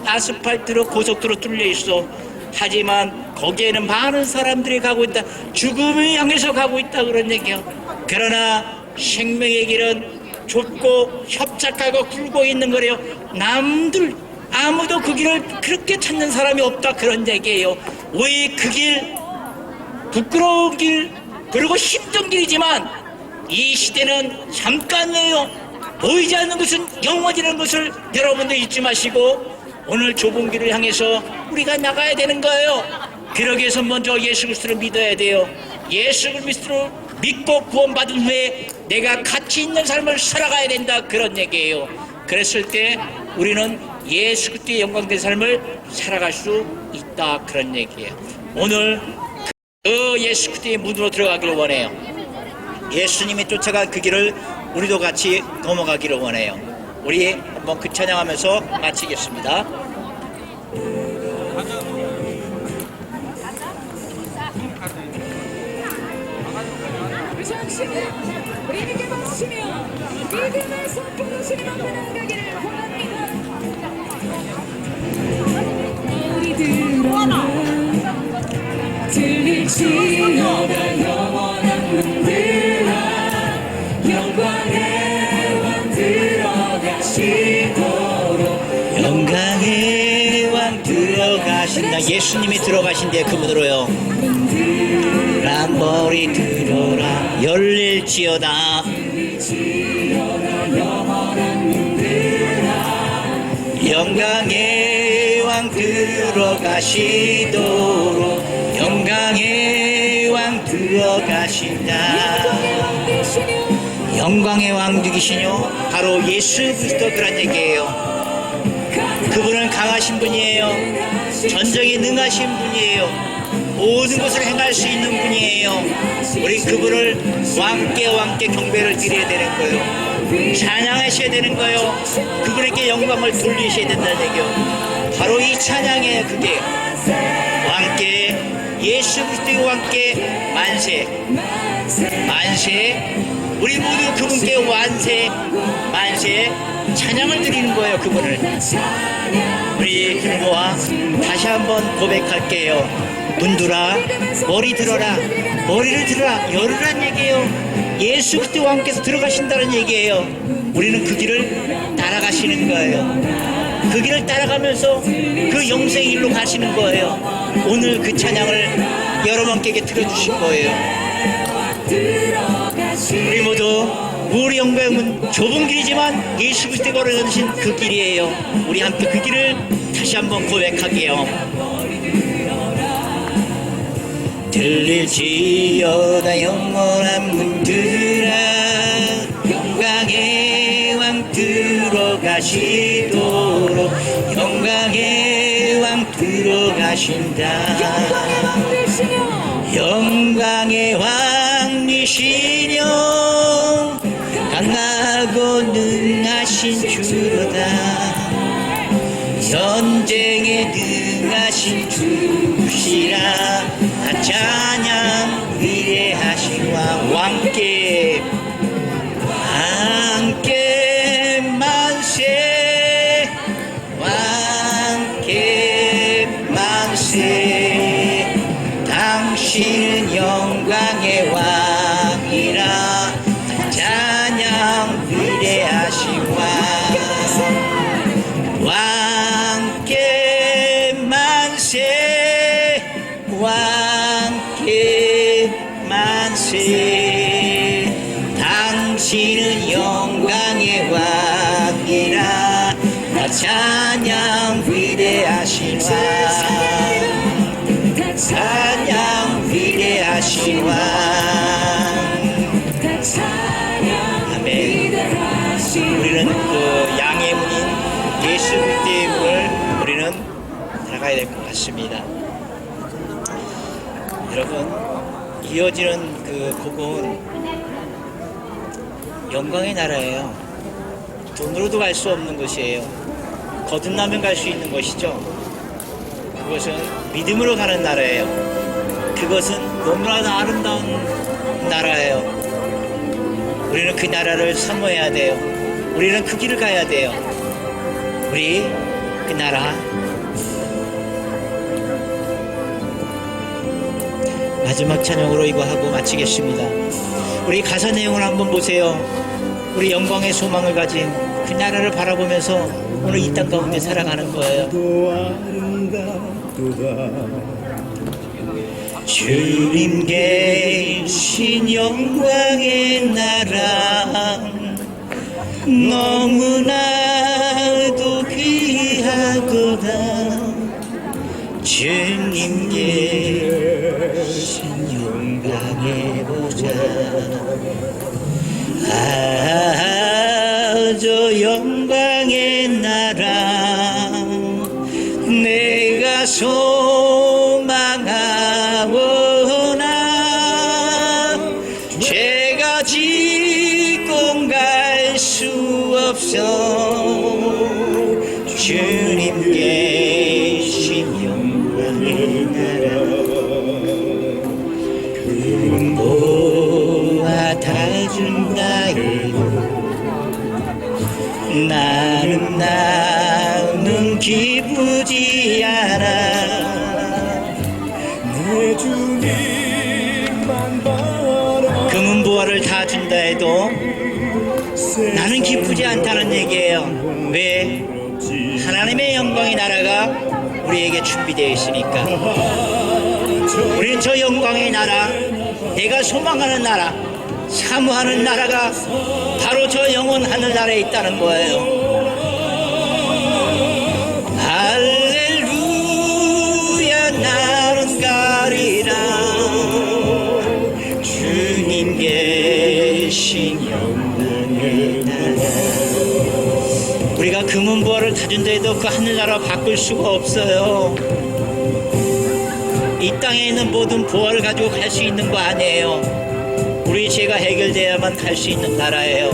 아스팔트로 고속도로 뚫려 있어. 하지만 거기에는 많은 사람들이 가고 있다. 죽음을 향해서 가고 있다, 그런 얘기요. 그러나 생명의 길은 좁고 협착하고 굴고 있는 거래요. 남들 아무도 그 길을 그렇게 찾는 사람이 없다, 그런 얘기예요. 왜 그 길, 부끄러운 길, 그리고 힘든 길이지만 이 시대는 잠깐이에요. 보이지 않는 것은 영원이라는 것을 여러분들 잊지 마시고 오늘 좁은 길을 향해서 우리가 나가야 되는 거예요. 그러기 위해서 먼저 예수 그리스도를 믿어야 돼요. 예수 그리스도를 믿고 구원받은 후에 내가 가치 있는 삶을 살아가야 된다, 그런 얘기예요. 그랬을 때 우리는 예수 그리스도의 영광된 삶을 살아갈 수 있다, 그런 얘기예요. 오늘 그 예수 그리스도의 문으로 들어가기를 원해요. 예수님이 쫓아간 그 길을 우리도 같이 넘어가기를 원해요. 우리 한번 그 찬양하면서 마치겠습니다. 우리에게 박수며 믿음의 선포도시를 만들어 가기를 원합니다. 우리 들릴지어다 영원한 문들아 영광의 왕 들어가시도록. 영광의 왕 들어가신다. 예수님이 들어가신대, 그 문으로요. 머리 들어라 열릴지어다. 영광의 왕 들어가시도록. 영광의 왕 들어가신다. 영광의 왕 누구시뇨? 바로 예수 그리스도, 그런 얘기예요. 그분은 강하신 분이에요. 전쟁에 능하신 분이에요. 모든 것을 행할 수 있는 분이에요. 우리 그분을 왕께 경배를 드려야 되는 거예요. 찬양하셔야 되는 거예요. 그분에게 영광을 돌리셔야 된다는 얘기요. 바로 이 찬양이에요. 그게 왕께, 예수 그리스도의 왕께 만세. 우리 모두 그분께 만세 찬양을 드리는 거예요. 그분을 우리 모아 다시 한번 고백할게요. 문들아 머리 들어라, 머리를 들어라, 열으란 얘기예요. 예수 그리스도 왕께서 들어가신다는 얘기예요. 우리는 그 길을 따라가시는 거예요. 그 길을 따라가면서 그 영생의 길로 가시는 거예요. 오늘 그 찬양을 여러분께 들어주신 거예요. 우리 모두 우리 영광은 좁은 길이지만 예수 그리스도가 걸어가신 그 길이에요. 우리 함께 그 길을 다시 한번 고백하게요. 들릴지어다 영원한 문들아 영광의 왕 들어가시도록. 영광의 왕 들어가신다. 영광의 왕이시여 강하고 능하신 주로다. 전쟁에 능하신 주시라. 찬양 위대하신 왕. 왕께 만세. 왕께 만세. 당신은 영광의 왕이라. 찬양 위대하신 왕. 왕께 만세. 왕께 만세. 당신은 영광의 왕이라. 찬양 위대하신 왕. 찬양 위대하신 왕. 아멘. 우리는 그 양의 문인 예수 그리스도의 문을 우리 우리는 나가야 될 것 같습니다. 여러분, 이어지는 그 복음은 영광의 나라예요. 돈으로도 갈 수 없는 것이에요. 거듭나면 갈 수 있는 것이죠. 그것은 믿음으로 가는 나라예요. 그것은 너무나도 아름다운 나라예요. 우리는 그 나라를 사모해야 돼요. 우리는 그 길을 가야 돼요. 우리 그 나라 마지막 찬양으로 이거 하고 마치겠습니다. 우리 가사 내용을 한번 보세요. 우리 영광의 소망을 가진 그 나라를 바라보면서 오늘 이 땅 가운데 살아가는 거예요. 주님 계신 영광의 나라 너무나도 귀하구나. 주님 계신 영광의 보좌 저 영광의 나라 내가 소망하오나 죄가 짓고 갈 수 없어. 주님 계신 영광의 나라 그 보아 다 준다요. 나는 기쁘지 않아. 내 주님만 바라. 금은보화를 다 준다 해도 나는 기쁘지 않다는 얘기예요. 왜? 하나님의 영광의 나라가 우리에게 준비되어 있으니까. 우리는 저 영광의 나라, 내가 소망하는 나라, 사모하는 나라가 바로 저 영원 하늘나라에 있다는 거예요. 할렐루야 나는 가리라. 주님 계신 영광의 나라. 우리가 금은보화를 타준다 해도 그 하늘나라 바꿀 수가 없어요. 이 땅에 있는 모든 보화를 가지고 갈 수 있는 거 아니에요. 우리 죄가 해결돼야만 갈 수 있는 나라예요.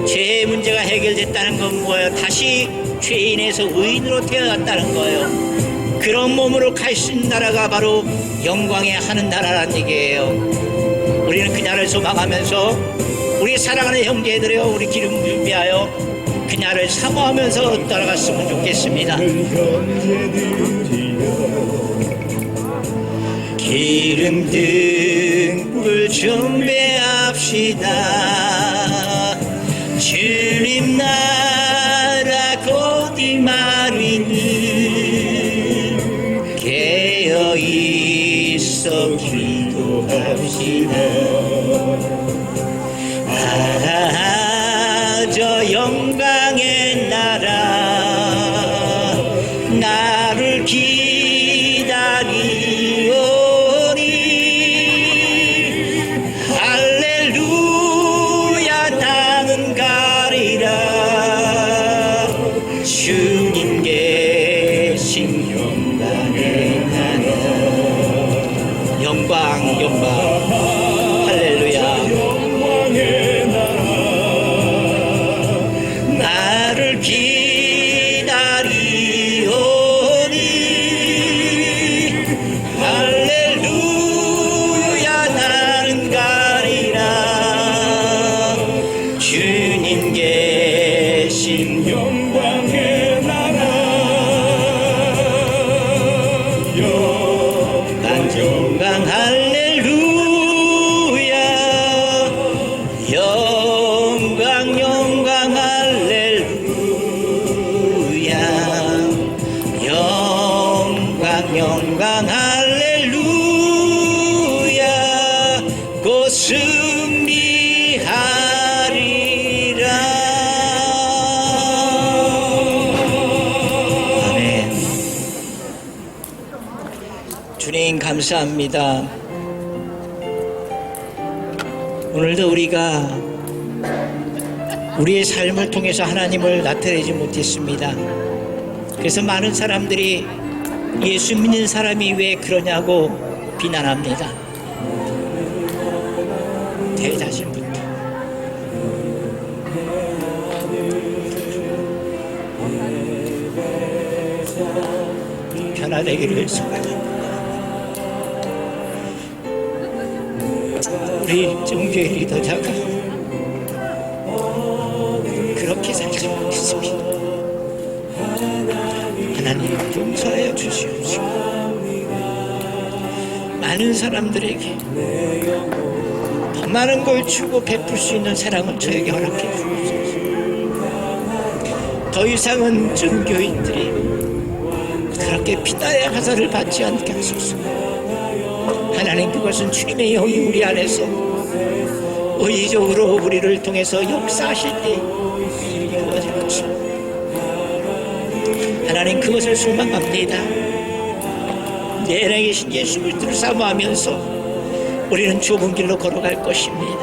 죄의 문제가 해결됐다는 건 뭐예요? 다시 죄인에서 의인으로 태어났다는 거예요. 그런 몸으로 갈 수 있는 나라가 바로 영광의 하는 나라라는 얘기예요. 우리는 그 나라를 소망하면서 우리 사랑하는 형제들이여 우리 기름 준비하여 그 나라를 사모하면서 따라갔으면 좋겠습니다. 기름 등불 준비합시다. 주님 나라 곧 임하리니 깨어있어 기도합시다. 저 영광의 나라 나를 기다리오. 주님 계신 영광의 나라. 영광 영광 할렐루야. 영광의 나라 나를 기다리오니 할렐루야 나는 가리라. 주님 계신 영광의 영광 할렐루야. 영광 영광 할렐루야. 영광 영광 할렐루야. 곧 승리하리라. 아멘. 주님 감사합니다. 오늘도 우리가 우리의 삶을 통해서 하나님을 나타내지 못했습니다. 그래서 많은 사람들이 예수 믿는 사람이 왜 그러냐고 비난합니다. 대자신부터. 변화되기를 소원합니다. 우리 종교의 리더자가 그렇게 살지 못했습니다. 하나님 용서하여 주시옵시고 많은 사람들에게 더 많은 걸 주고 베풀 수 있는 사랑을 저에게 허락해 주옵소서. 더 이상은 종교인들이 그렇게 피나의 화살을 받지 않게 하소서. 하나님, 그것은 주님의 영이 우리 안에서 의지적으로 우리를 통해서 역사하실 때 이루어질 것입니다. 하나님, 그것을 소망합니다. 내 안에 계신 예수 그리스도를 사모하면서 우리는 좁은 길로 걸어갈 것입니다.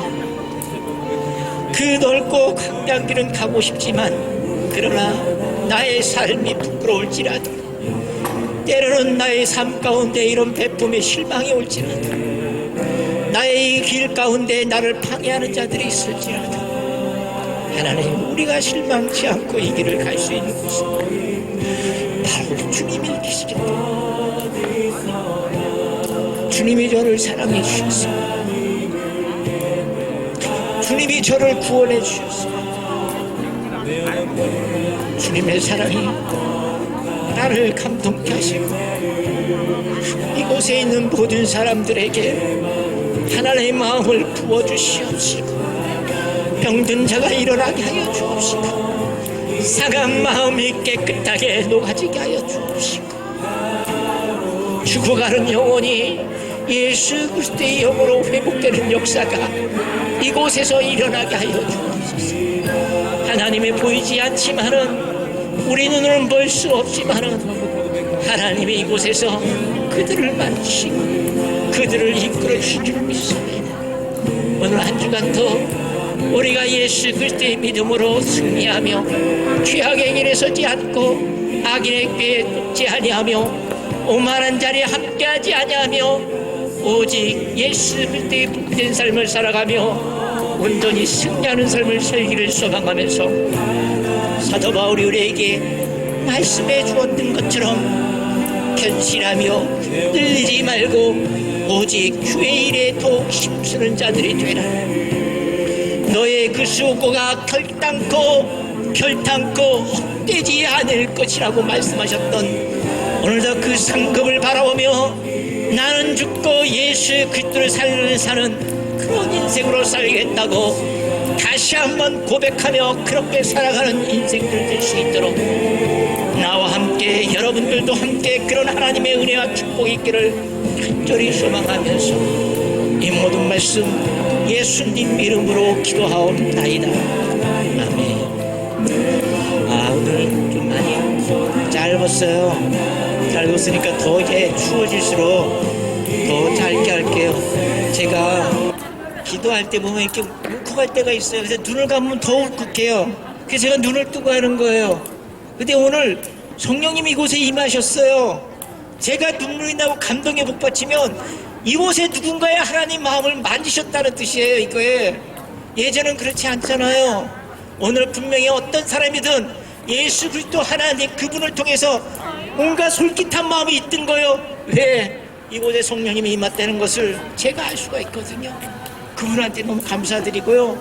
그 넓고 광대한 길은 가고 싶지만 그러나 나의 삶이 부끄러울지라도 때로는 나의 삶 가운데 이런 베품의 실망이 올지라도 나의 이 길 가운데 나를 방해하는 자들이 있을지라도 하나님, 우리가 실망치 않고 이 길을 갈 수 있는 것은 바로 주님이 계시겠다. 주님이 저를 사랑해 주셨습니다. 주님이 저를 구원해 주셨습니다. 주님의 사랑이 나를 감동케 하시고 이곳에 있는 모든 사람들에게 하나님의 마음을 부어주시옵시고 병든 자가 일어나게 하여 주옵시고 상한 마음이 깨끗하게 녹아지게 하여 주옵시고 죽어가는 영혼이 예수 그리스도의 영으로 회복되는 역사가 이곳에서 일어나게 하여 주옵소서. 하나님의 보이지 않지만은 우리 눈으로는 볼 수 없지만은 하나님이 이곳에서 그들을 만지시고 그들을 이끌어 주실 줄 믿습니다. 오늘 한 주간도 우리가 예수 그리스도의 믿음으로 승리하며 죄악의 길에 서지 않고 악인의 꾀에 쫓지 아니하며 오만한 자리에 함께하지 아니하며 오직 예수 그리스도의 복된 삶을 살아가며 온전히 승리하는 삶을 살기를 소망하면서 사도 바울이 우리에게 말씀해 주었던 것처럼 견실하며 흔들리지 말고 오직 주의 일에 더욱 힘쓰는 자들이 되라. 너의 그 수고가 결단코 헛되지 않을 것이라고 말씀하셨던 오늘도 그 상급을 바라보며 나는 죽고 예수 그리스도를 사는 그런 인생으로 살겠다고 다시 한번 고백하며 그렇게 살아가는 인생들 될 수 있도록 나와 함께 여러분들도 함께 그런 하나님의 은혜와 축복이 있기를 간절히 소망하면서 이 모든 말씀 예수님 이름으로 기도하옵나이다. 아멘. 오늘 좀 많이 짧았어요. 짧았으니까 더 이제 추워질수록 더 짧게 할게요. 제가 기도할 때 보면 이렇게 울컥할 때가 있어요. 그래서 눈을 감으면 더 울컥해요. 그래서 제가 눈을 뜨고 하는 거예요. 근데 오늘 성령님이 이곳에 임하셨어요. 제가 눈물이 나고 감동에 복받치면 이곳에 누군가의 하나님 마음을 만지셨다는 뜻이에요. 이거에 예전은 그렇지 않잖아요. 오늘 분명히 어떤 사람이든 예수 그리스도 하나님 그분을 통해서 뭔가 솔깃한 마음이 있던 거예요. 왜? 이곳에 성령님이 임했다는 것을 제가 알 수가 있거든요. 그분한테 너무 감사드리고요.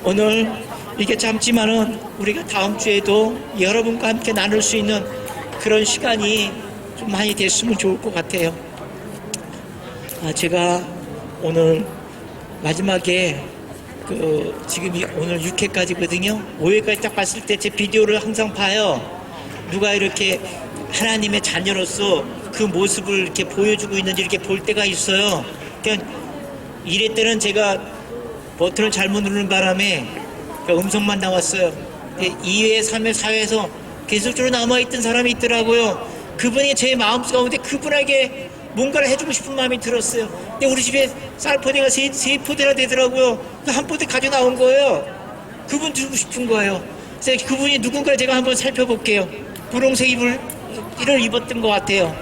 오늘 이게 짧지만은 우리가 다음 주에도 여러분과 함께 나눌 수 있는 그런 시간이 좀 많이 됐으면 좋을 것 같아요. 제가 오늘 마지막에 지금 오늘 6회까지거든요. 5회까지 딱 봤을 때 제 비디오를 항상 봐요. 누가 이렇게 하나님의 자녀로서 그 모습을 이렇게 보여주고 있는지 이렇게 볼 때가 있어요. 그러니까 1회 때는 제가 버튼을 잘못 누르는 바람에 음성만 나왔어요. 2회, 3회, 4회에서 계속적으로 남아있던 사람이 있더라고요. 그분이 제 마음속 가운데 그분에게 뭔가를 해주고 싶은 마음이 들었어요. 근데 우리 집에 쌀포대가 세 포대나 되더라고요. 한 포대 가져 나온 거예요. 그분 주고 싶은 거예요. 그래서 그분이 누군가 제가 한번 살펴볼게요. 분홍색 이불 를 입었던 것 같아요.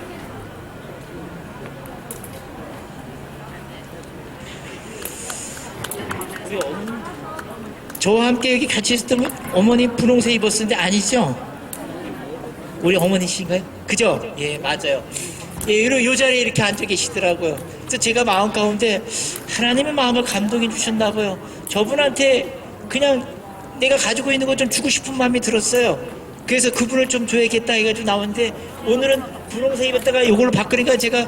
저와 함께 여기 같이 있었던 어머니 분홍색 입었었는데 아니죠? 우리 어머니신가요? 그죠? 예, 맞아요. 예, 요 자리에 이렇게 앉아 계시더라고요. 그래서 제가 마음 가운데 하나님의 마음을 감동해 주셨나 봐요. 저분한테 그냥 내가 가지고 있는 거 좀 주고 싶은 마음이 들었어요. 그래서 그분을 좀 줘야겠다 해가지고 나왔는데, 오늘은 분홍색 입었다가 요걸로 바꾸니까 제가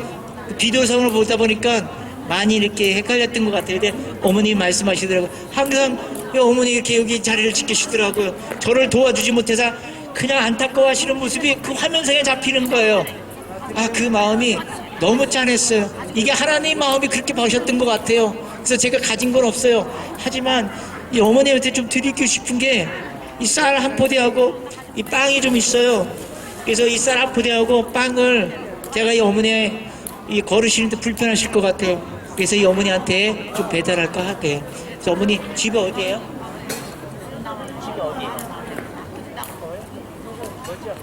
비디오상으로 보다 보니까 많이 이렇게 헷갈렸던 것 같아요. 근데 어머님이 말씀하시더라고요. 항상 어머니 이렇게 여기 자리를 지키시더라고요. 저를 도와주지 못해서 그냥 안타까워하시는 모습이 그 화면상에 잡히는 거예요. 아, 그 마음이 너무 짠했어요. 이게 하나님의 마음이 그렇게 보셨던 것 같아요. 그래서 제가 가진 건 없어요. 하지만 이 어머니한테 좀 드리고 싶은 게, 이 쌀 한 포대하고 이 빵이 좀 있어요. 그래서 이 쌀 한 포대하고 빵을 제가 이 어머니 이 걸으시는데 불편하실 것 같아요. 그래서 이 어머니한테 좀 배달할까 할게요. 그래서 어머니 집이 어디예요? 집이 어디예요? 뭐죠?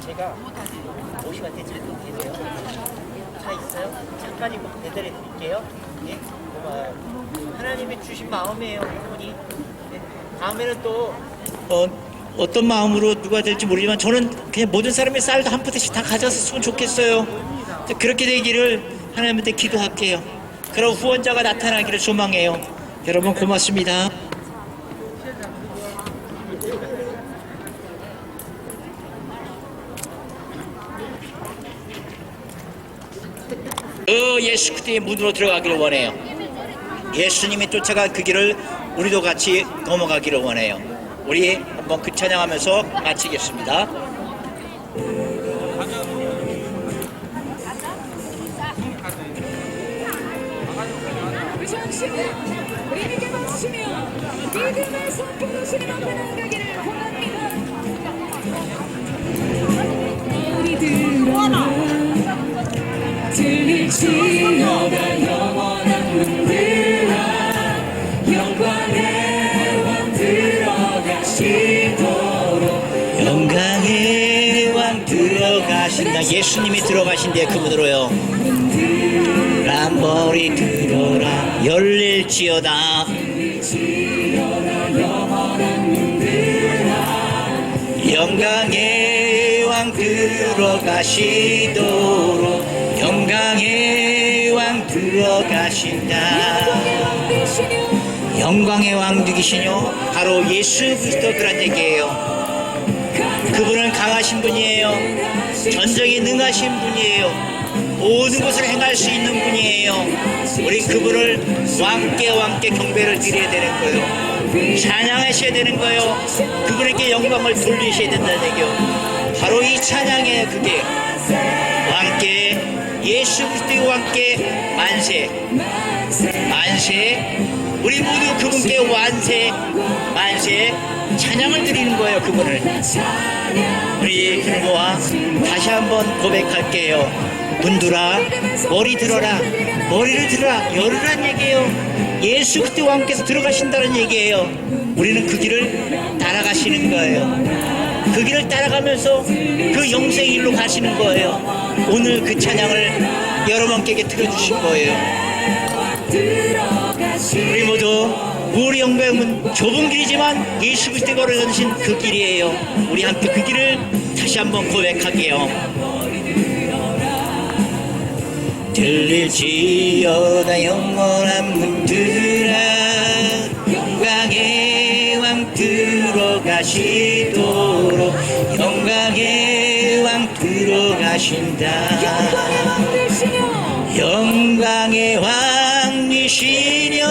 제가 50원대 찾고 계세요. 차 있어요? 잠깐 이거 배달해 드릴게요. 예, 고마워요. 하나님이 주신 마음이에요, 어머니. 네. 다음에는 또 어떤 마음으로 누가 될지 모르지만 저는 그냥 모든 사람의 쌀도 한 포대씩 다 가졌으면 좋겠어요. 그렇게 되기를 하나님한테 기도할게요. 그럼 후원자가 나타나기를 소망해요. 여러분 고맙습니다. 예수 그리스도의 문으로 들어가기를 원해요. 예수님이 쫓아간 그 길을 우리도 같이 넘어가기를 원해요. 우리 한번 그 찬양하면서 마치겠습니다. 우리에게 받으시며 믿음의 선포로 주님 앞에 나아가기를 원합니다. 우리 들어라 들릴지어다 영원한 문들아 영광의 왕 들어가시도록. 영광의 왕 들어가신다. 예수님이 들어가신대. 그 문으로요. 람머리 들어라 열릴지어다. 영광의 왕 들어가시도록. 영광의 왕 들어가신다. 영광의 왕 누구시뇨? 바로 예수 그리스도 그런 얘기예요. 그분은 강하신 분이에요. 전쟁에 능하신 분이에요. 모든 것을 행할 수 있는 분이에요. 우리 그분을 왕께 경배를 드려야 되는 거예요. 찬양하셔야 되는 거예요. 그분에게 영광을 돌리셔야 된다는 얘기요. 바로 이 찬양의 그게 왕께, 예수 그리스도의 왕께 만세 만세. 우리 모두 그분께 완세 만세 찬양을 드리는 거예요. 그분을 우리 모아 다시 한번 고백할게요. 문들아 머리 들어라, 머리를 들어라 열으란 얘기예요. 예수 그리스도 왕께서 들어가신다는 얘기예요. 우리는 그 길을 따라가시는 거예요. 그 길을 따라가면서 그 영생의 길로 가시는 거예요. 오늘 그 찬양을 여러분께 들려주신 거예요. 우리 모두 우리 영광은 좁은 길이지만 예수 그리스도가 걸어가신 그 길이에요. 우리 함께 그 길을 다시 한번 고백할게요. 들릴지어다 영원한 문들아 영광의 왕 들어가시도록. 영광의 왕 들어가신다. 영광의 왕이시여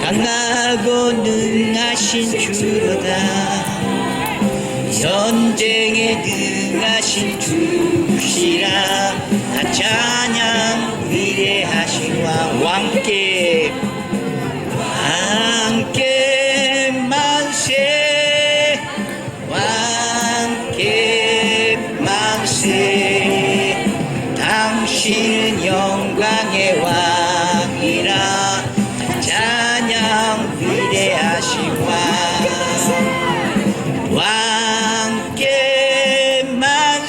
강하고 능하신 주로다. 전쟁에 능하신 주시라. 찬양 위대하신 왕 왕께 만세 왕께 만세. 당신 영광의 왕이라. 찬양 위대하신 왕 왕께 만세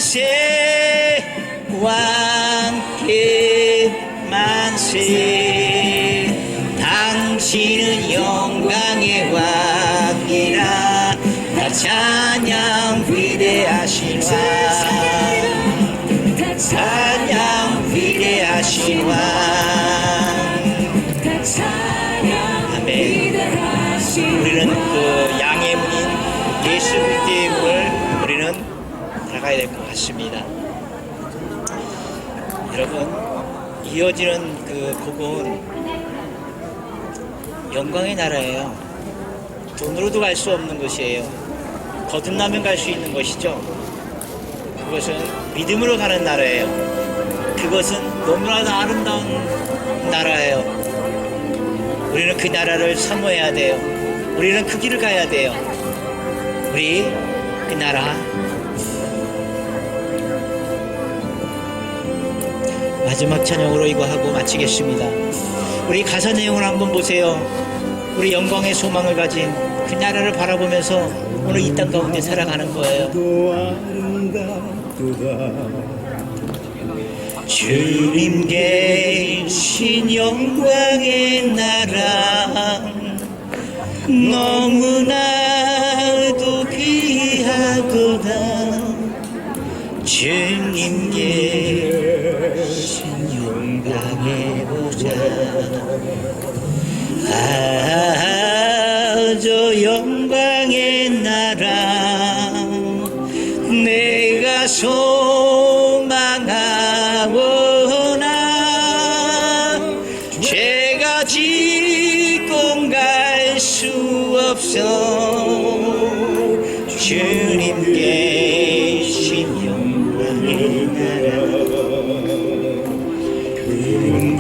당신은 영광의 왕이라 다 찬양 위대하신 왕 다 찬양 위대하신 왕 다 찬양 아멘. 위대하신 우리는 왕. 그 양의 문인 예수 그리스도의 문을 우리는 나가야 될 것 같습니다. 여러분, 이어지는 그 곡은 영광의 나라예요. 돈으로도 갈 수 없는 것이에요. 거듭나면 갈 수 있는 것이죠. 그것은 믿음으로 가는 나라예요. 그것은 너무나도 아름다운 나라예요. 우리는 그 나라를 사모해야 돼요. 우리는 그 길을 가야 돼요. 우리 그 나라 마지막 찬양으로 이거 하고 마치겠습니다. 우리 가사 내용을 한번 보세요. 우리 영광의 소망을 가진 그 나라를 바라보면서 오늘 이 땅 가운데 살아가는 거예요. 주님 계신 영광의 나라 너무나도 귀하도다. 주님 계신 영광의 보좌 저 영광의 나라 내가 소망하오나 죄가 짓고 갈 수 없어. 주님 계신 영광의 나라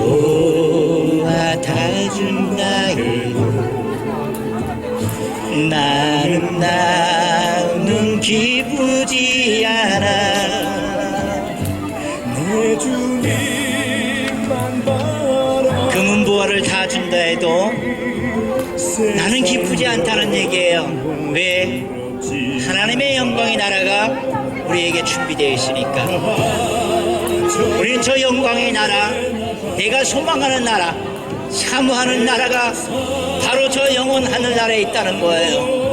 그보아 다준다에 나는 기쁘지 않아. 내 주님만 바라 금은보화를 다 준다 해도 나는 기쁘지 않다는 얘기예요. 왜? 하나님의 영광의 나라가 우리에게 준비되어 있으니까. 우리는 저 영광의 나라, 내가 소망하는 나라, 사모하는 나라가 바로 저 영원 하늘나라에 있다는 거예요.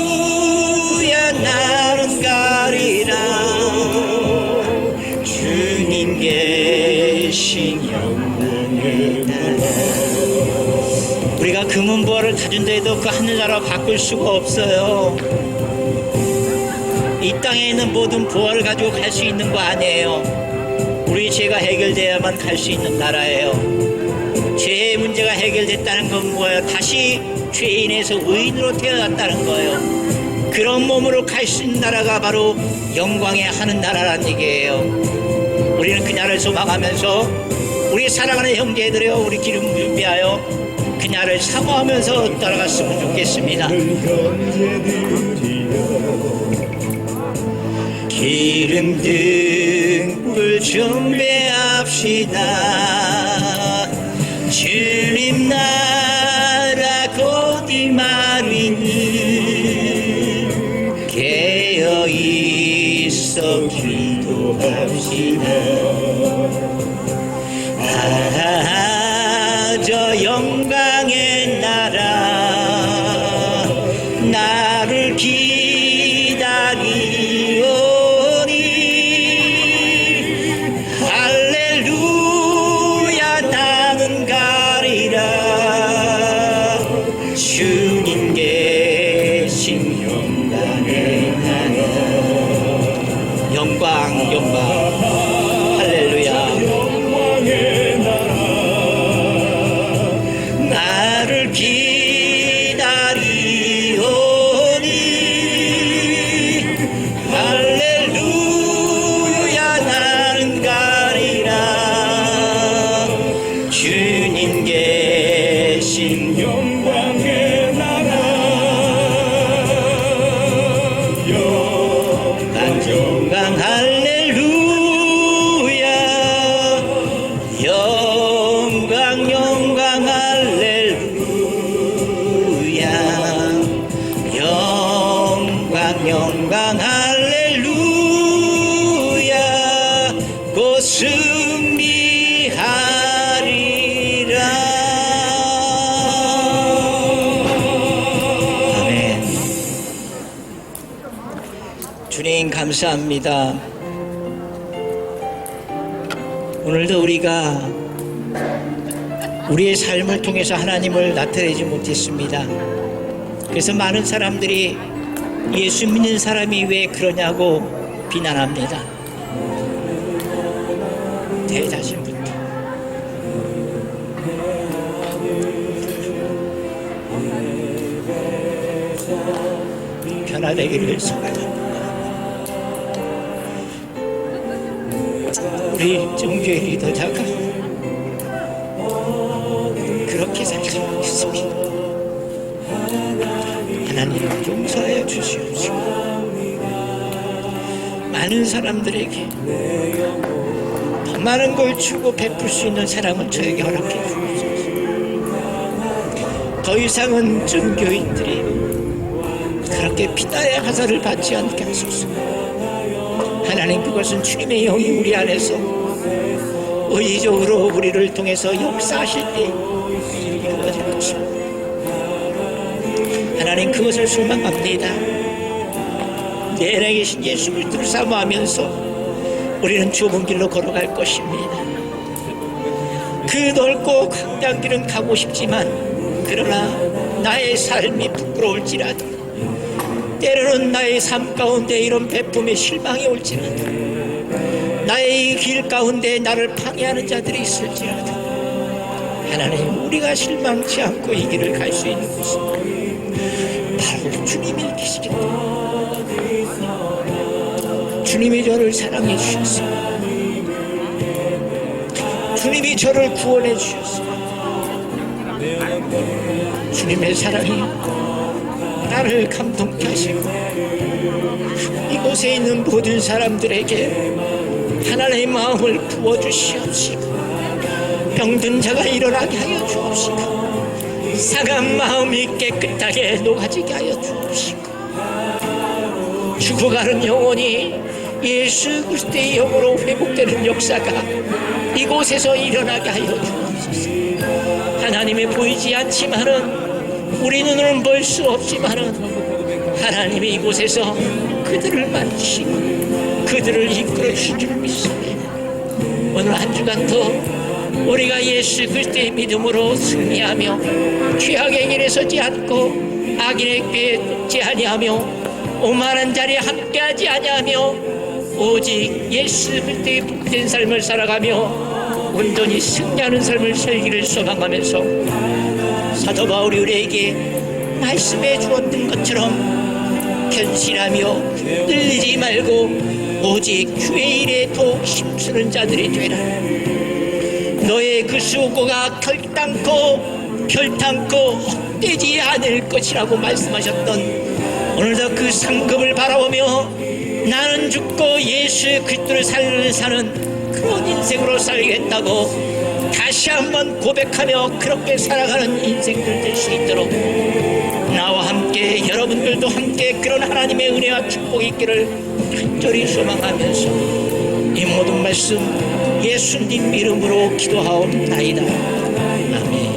할렐루야 나는 가리라 주님 계신 영광의 나라. 우리가 금은보화를 타준다 해도 그 하늘나라 바꿀 수가 없어요. 이 땅에 있는 모든 보화를 가지고 갈 수 있는 거 아니에요. 우리 죄가 해결돼야만 갈 수 있는 나라예요. 죄의 문제가 해결됐다는 건 뭐예요? 다시 죄인에서 의인으로 태어났다는 거예요. 그런 몸으로 갈 수 있는 나라가 바로 영광의 하는 나라란 얘기예요. 우리는 그 나라를 소망하면서 우리 사랑하는 형제들이여 우리 기름 준비하여 그 나라를 사모하면서 따라갔으면 좋겠습니다. 기름 등불 준비합시다. 주님 나라 곧 임하리니 깨어있어 기도합시다. 저 영광의 나라 나를 기다리오니 할렐루야 나는 가리라 주님 계신 영광의 나라. 영광 영광 할렐루야. 감사합니다. 오늘도 우리가 우리의 삶을 통해서 하나님을 나타내지 못했습니다. 그래서 많은 사람들이 예수 믿는 사람이 왜 그러냐고 비난합니다. 대자신부터 변화되기를 소원합니다. 우리 종교의 리더자가 그렇게 살지 못했습니다. 하나님 용서하여 주시옵시고 많은 사람들에게 더 많은 걸 주고 베풀 수 있는 사랑을 저에게 허락해 주옵소서. 더 이상은 종교인들이 그렇게 피나의 화살을 받지 않게 하소서. 하나님, 그것은 주님의 영이 우리 안에서 의지적으로 우리를 통해서 역사하실 때 이루어질 것입니다. 하나님, 그것을 소망합니다. 내 안에 계신 예수 그리스도를 사모하면서 우리는 좁은 길로 걸어갈 것입니다. 그 넓고 광대한 길은 가고 싶지만 그러나 나의 삶이 부끄러울지라도 때로는 나의 삶 가운데 이런 베품의 실망이 올지라도 나의 이 길 가운데 나를 방해하는 자들이 있을지라도 하나님, 우리가 실망치 않고 이 길을 갈 수 있는 것은 바로 주님이 계시기 때문에 주님이 저를 사랑해 주셨습니다. 주님이 저를 구원해 주셨습니다. 주님의 사랑이 나를 감동케 하시고 이곳에 있는 모든 사람들에게 하나님의 마음을 부어주시옵시고 병든 자가 일어나게 하여 주옵시고 상한 마음이 깨끗하게 녹아지게 하여 주옵시고 죽어가는 영혼이 예수 그리스도의 영으로 회복되는 역사가 이곳에서 일어나게 하여 주옵소서. 하나님의 보이지 않지만은 우리 눈으로는 볼 수 없지만은 하나님이 이곳에서 그들을 만지시고 그들을 이끌어 주실 줄 믿습니다. 오늘 한 주간도 우리가 예수 그리스도의 믿음으로 승리하며 죄악의 길에 서지 않고 악인의 꾀에 쫓지 아니하며 오만한 자리에 함께하지 아니하며 오직 예수 그리스도의 복된 삶을 살아가며 온전히 승리하는 삶을 살기를 소망하면서 사도 바울이 우리에게 말씀해 주었던 것처럼 견실하며 흔들리지 말고 오직 주의 일에 더욱 힘쓰는 자들이 되라. 너의 그 수고가 결단코 헛되지 않을 것이라고 말씀하셨던 오늘도 그 상급을 바라보며 나는 죽고 예수 그리스도를 사는 그런 인생으로 살겠다고 다시 한번 고백하며 그렇게 살아가는 인생들 될 수 있도록 나와 함께 여러분들도 함께 그런 하나님의 은혜와 축복이 있기를 간절히 소망하면서 이 모든 말씀 예수님 이름으로 기도하옵나이다. 아멘.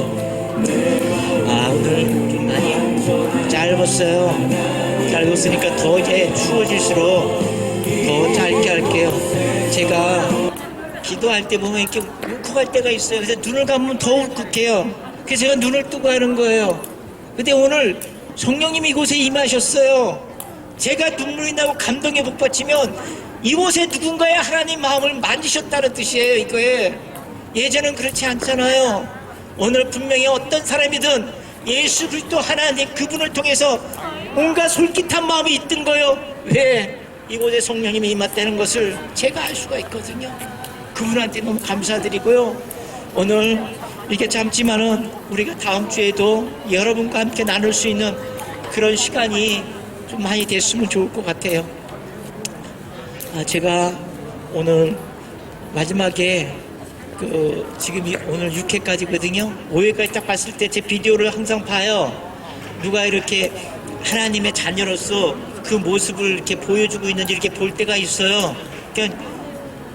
오늘 좀 많이 짧았어요. 짧았으니까 더 이제 추워질수록 더 짧게 할게요. 제가 기도할 때 보면 이렇게 울컥할 때가 있어요. 그래서 눈을 감으면 더 울컥해요. 그래서 제가 눈을 뜨고 하는 거예요. 근데 오늘 성령님이 이곳에 임하셨어요. 제가 눈물이 나고 감동에 북받치면 이곳에 누군가의 하나님 마음을 만지셨다는 뜻이에요. 이거에 예전은 그렇지 않잖아요. 오늘 분명히 어떤 사람이든 예수 그리스도 하나님 그분을 통해서 뭔가 솔깃한 마음이 있던 거예요. 왜? 이곳에 성령님이 임했다는 것을 제가 알 수가 있거든요. 그분한테 너무 감사드리고요. 오늘 이렇게 짧지만은 우리가 다음 주에도 여러분과 함께 나눌 수 있는 그런 시간이 좀 많이 됐으면 좋을 것 같아요. 제가 오늘 마지막에 지금 오늘 6회까지거든요. 5회까지 딱 봤을 때 제 비디오를 항상 봐요. 누가 이렇게 하나님의 자녀로서 그 모습을 이렇게 보여주고 있는지 이렇게 볼 때가 있어요. 그러니까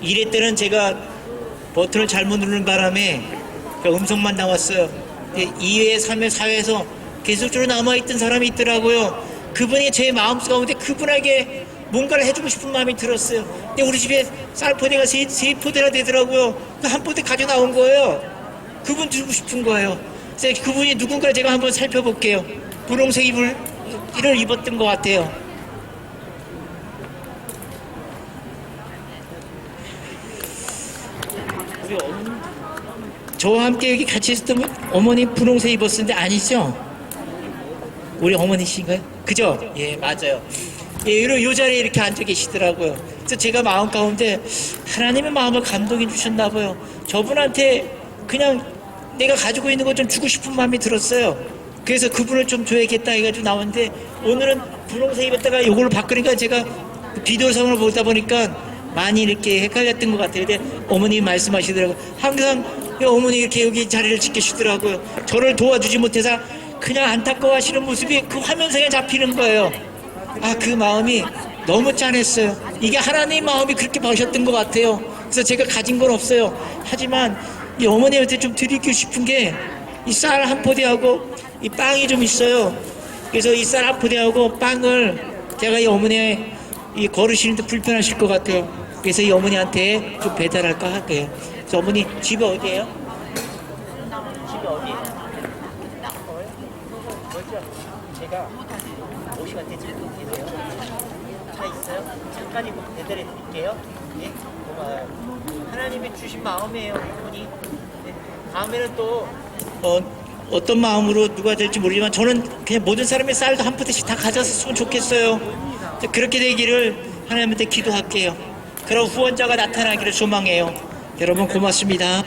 1회 때는 제가 버튼을 잘못 누르는 바람에 음성만 나왔어요. 2회, 3회, 4회에서 계속적으로 남아있던 사람이 있더라고요. 그분이 제 마음속 가운데 그분에게 뭔가를 해주고 싶은 마음이 들었어요. 근데 우리 집에 쌀 포대가 세 포대나 되더라고요. 한 포대 가져 나온 거예요. 그분 주고 싶은 거예요. 그래서 그분이 누군가 제가 한번 살펴볼게요. 분홍색 이를 입었던 것 같아요. 우리 저와 함께 여기 같이 있었던 어머니 분홍색 입었었는데 아니죠? 우리 어머니신가요? 그죠? 예, 맞아요. 예, 요 자리에 이렇게 앉아 계시더라고요. 그래서 제가 마음 가운데 하나님의 마음을 감동해 주셨나 봐요. 저분한테 그냥 내가 가지고 있는 것 좀 주고 싶은 마음이 들었어요. 그래서 그분을 좀 줘야겠다 해가지고 나왔는데 오늘은 분홍색 입었다가 요걸로 바꾸니까 제가 비디오성을 보다 보니까 많이 이렇게 헷갈렸던 것 같아요. 근데 어머니 말씀하시더라고요. 항상 어머니 이렇게 여기 자리를 지켜주시더라고요. 저를 도와주지 못해서 그냥 안타까워하시는 모습이 그 화면상에 잡히는 거예요. 아, 그 마음이 너무 짠했어요. 이게 하나님의 마음이 그렇게 봐주셨던 것 같아요. 그래서 제가 가진 건 없어요. 하지만 이 어머니한테 좀 드리고 싶은 게 이 쌀 한 포대하고 이 빵이 좀 있어요. 그래서 이 쌀 한 포대하고 빵을 제가 이 어머니 이 걸으시는데 불편하실 것 같아요. 그래서 이 어머니한테 좀 배달할까 할게요. 그래서 어머니 집이 어디예요? 집이 어디예요? 뭐죠? 제가 50원 대지는 계세요? 차 있어요? 잠깐 배달해 드릴게요. 예? 고마워요. 하나님이 주신 마음이에요, 이분이. 네. 다음에는 또 어떤 마음으로 누가 될지 모르지만 저는 그냥 모든 사람의 쌀도 한 포대씩 다 가졌으면 좋겠어요. 그렇게 되기를 하나님한테 기도할게요. 그런 후원자가 나타나기를 소망해요. 여러분 고맙습니다.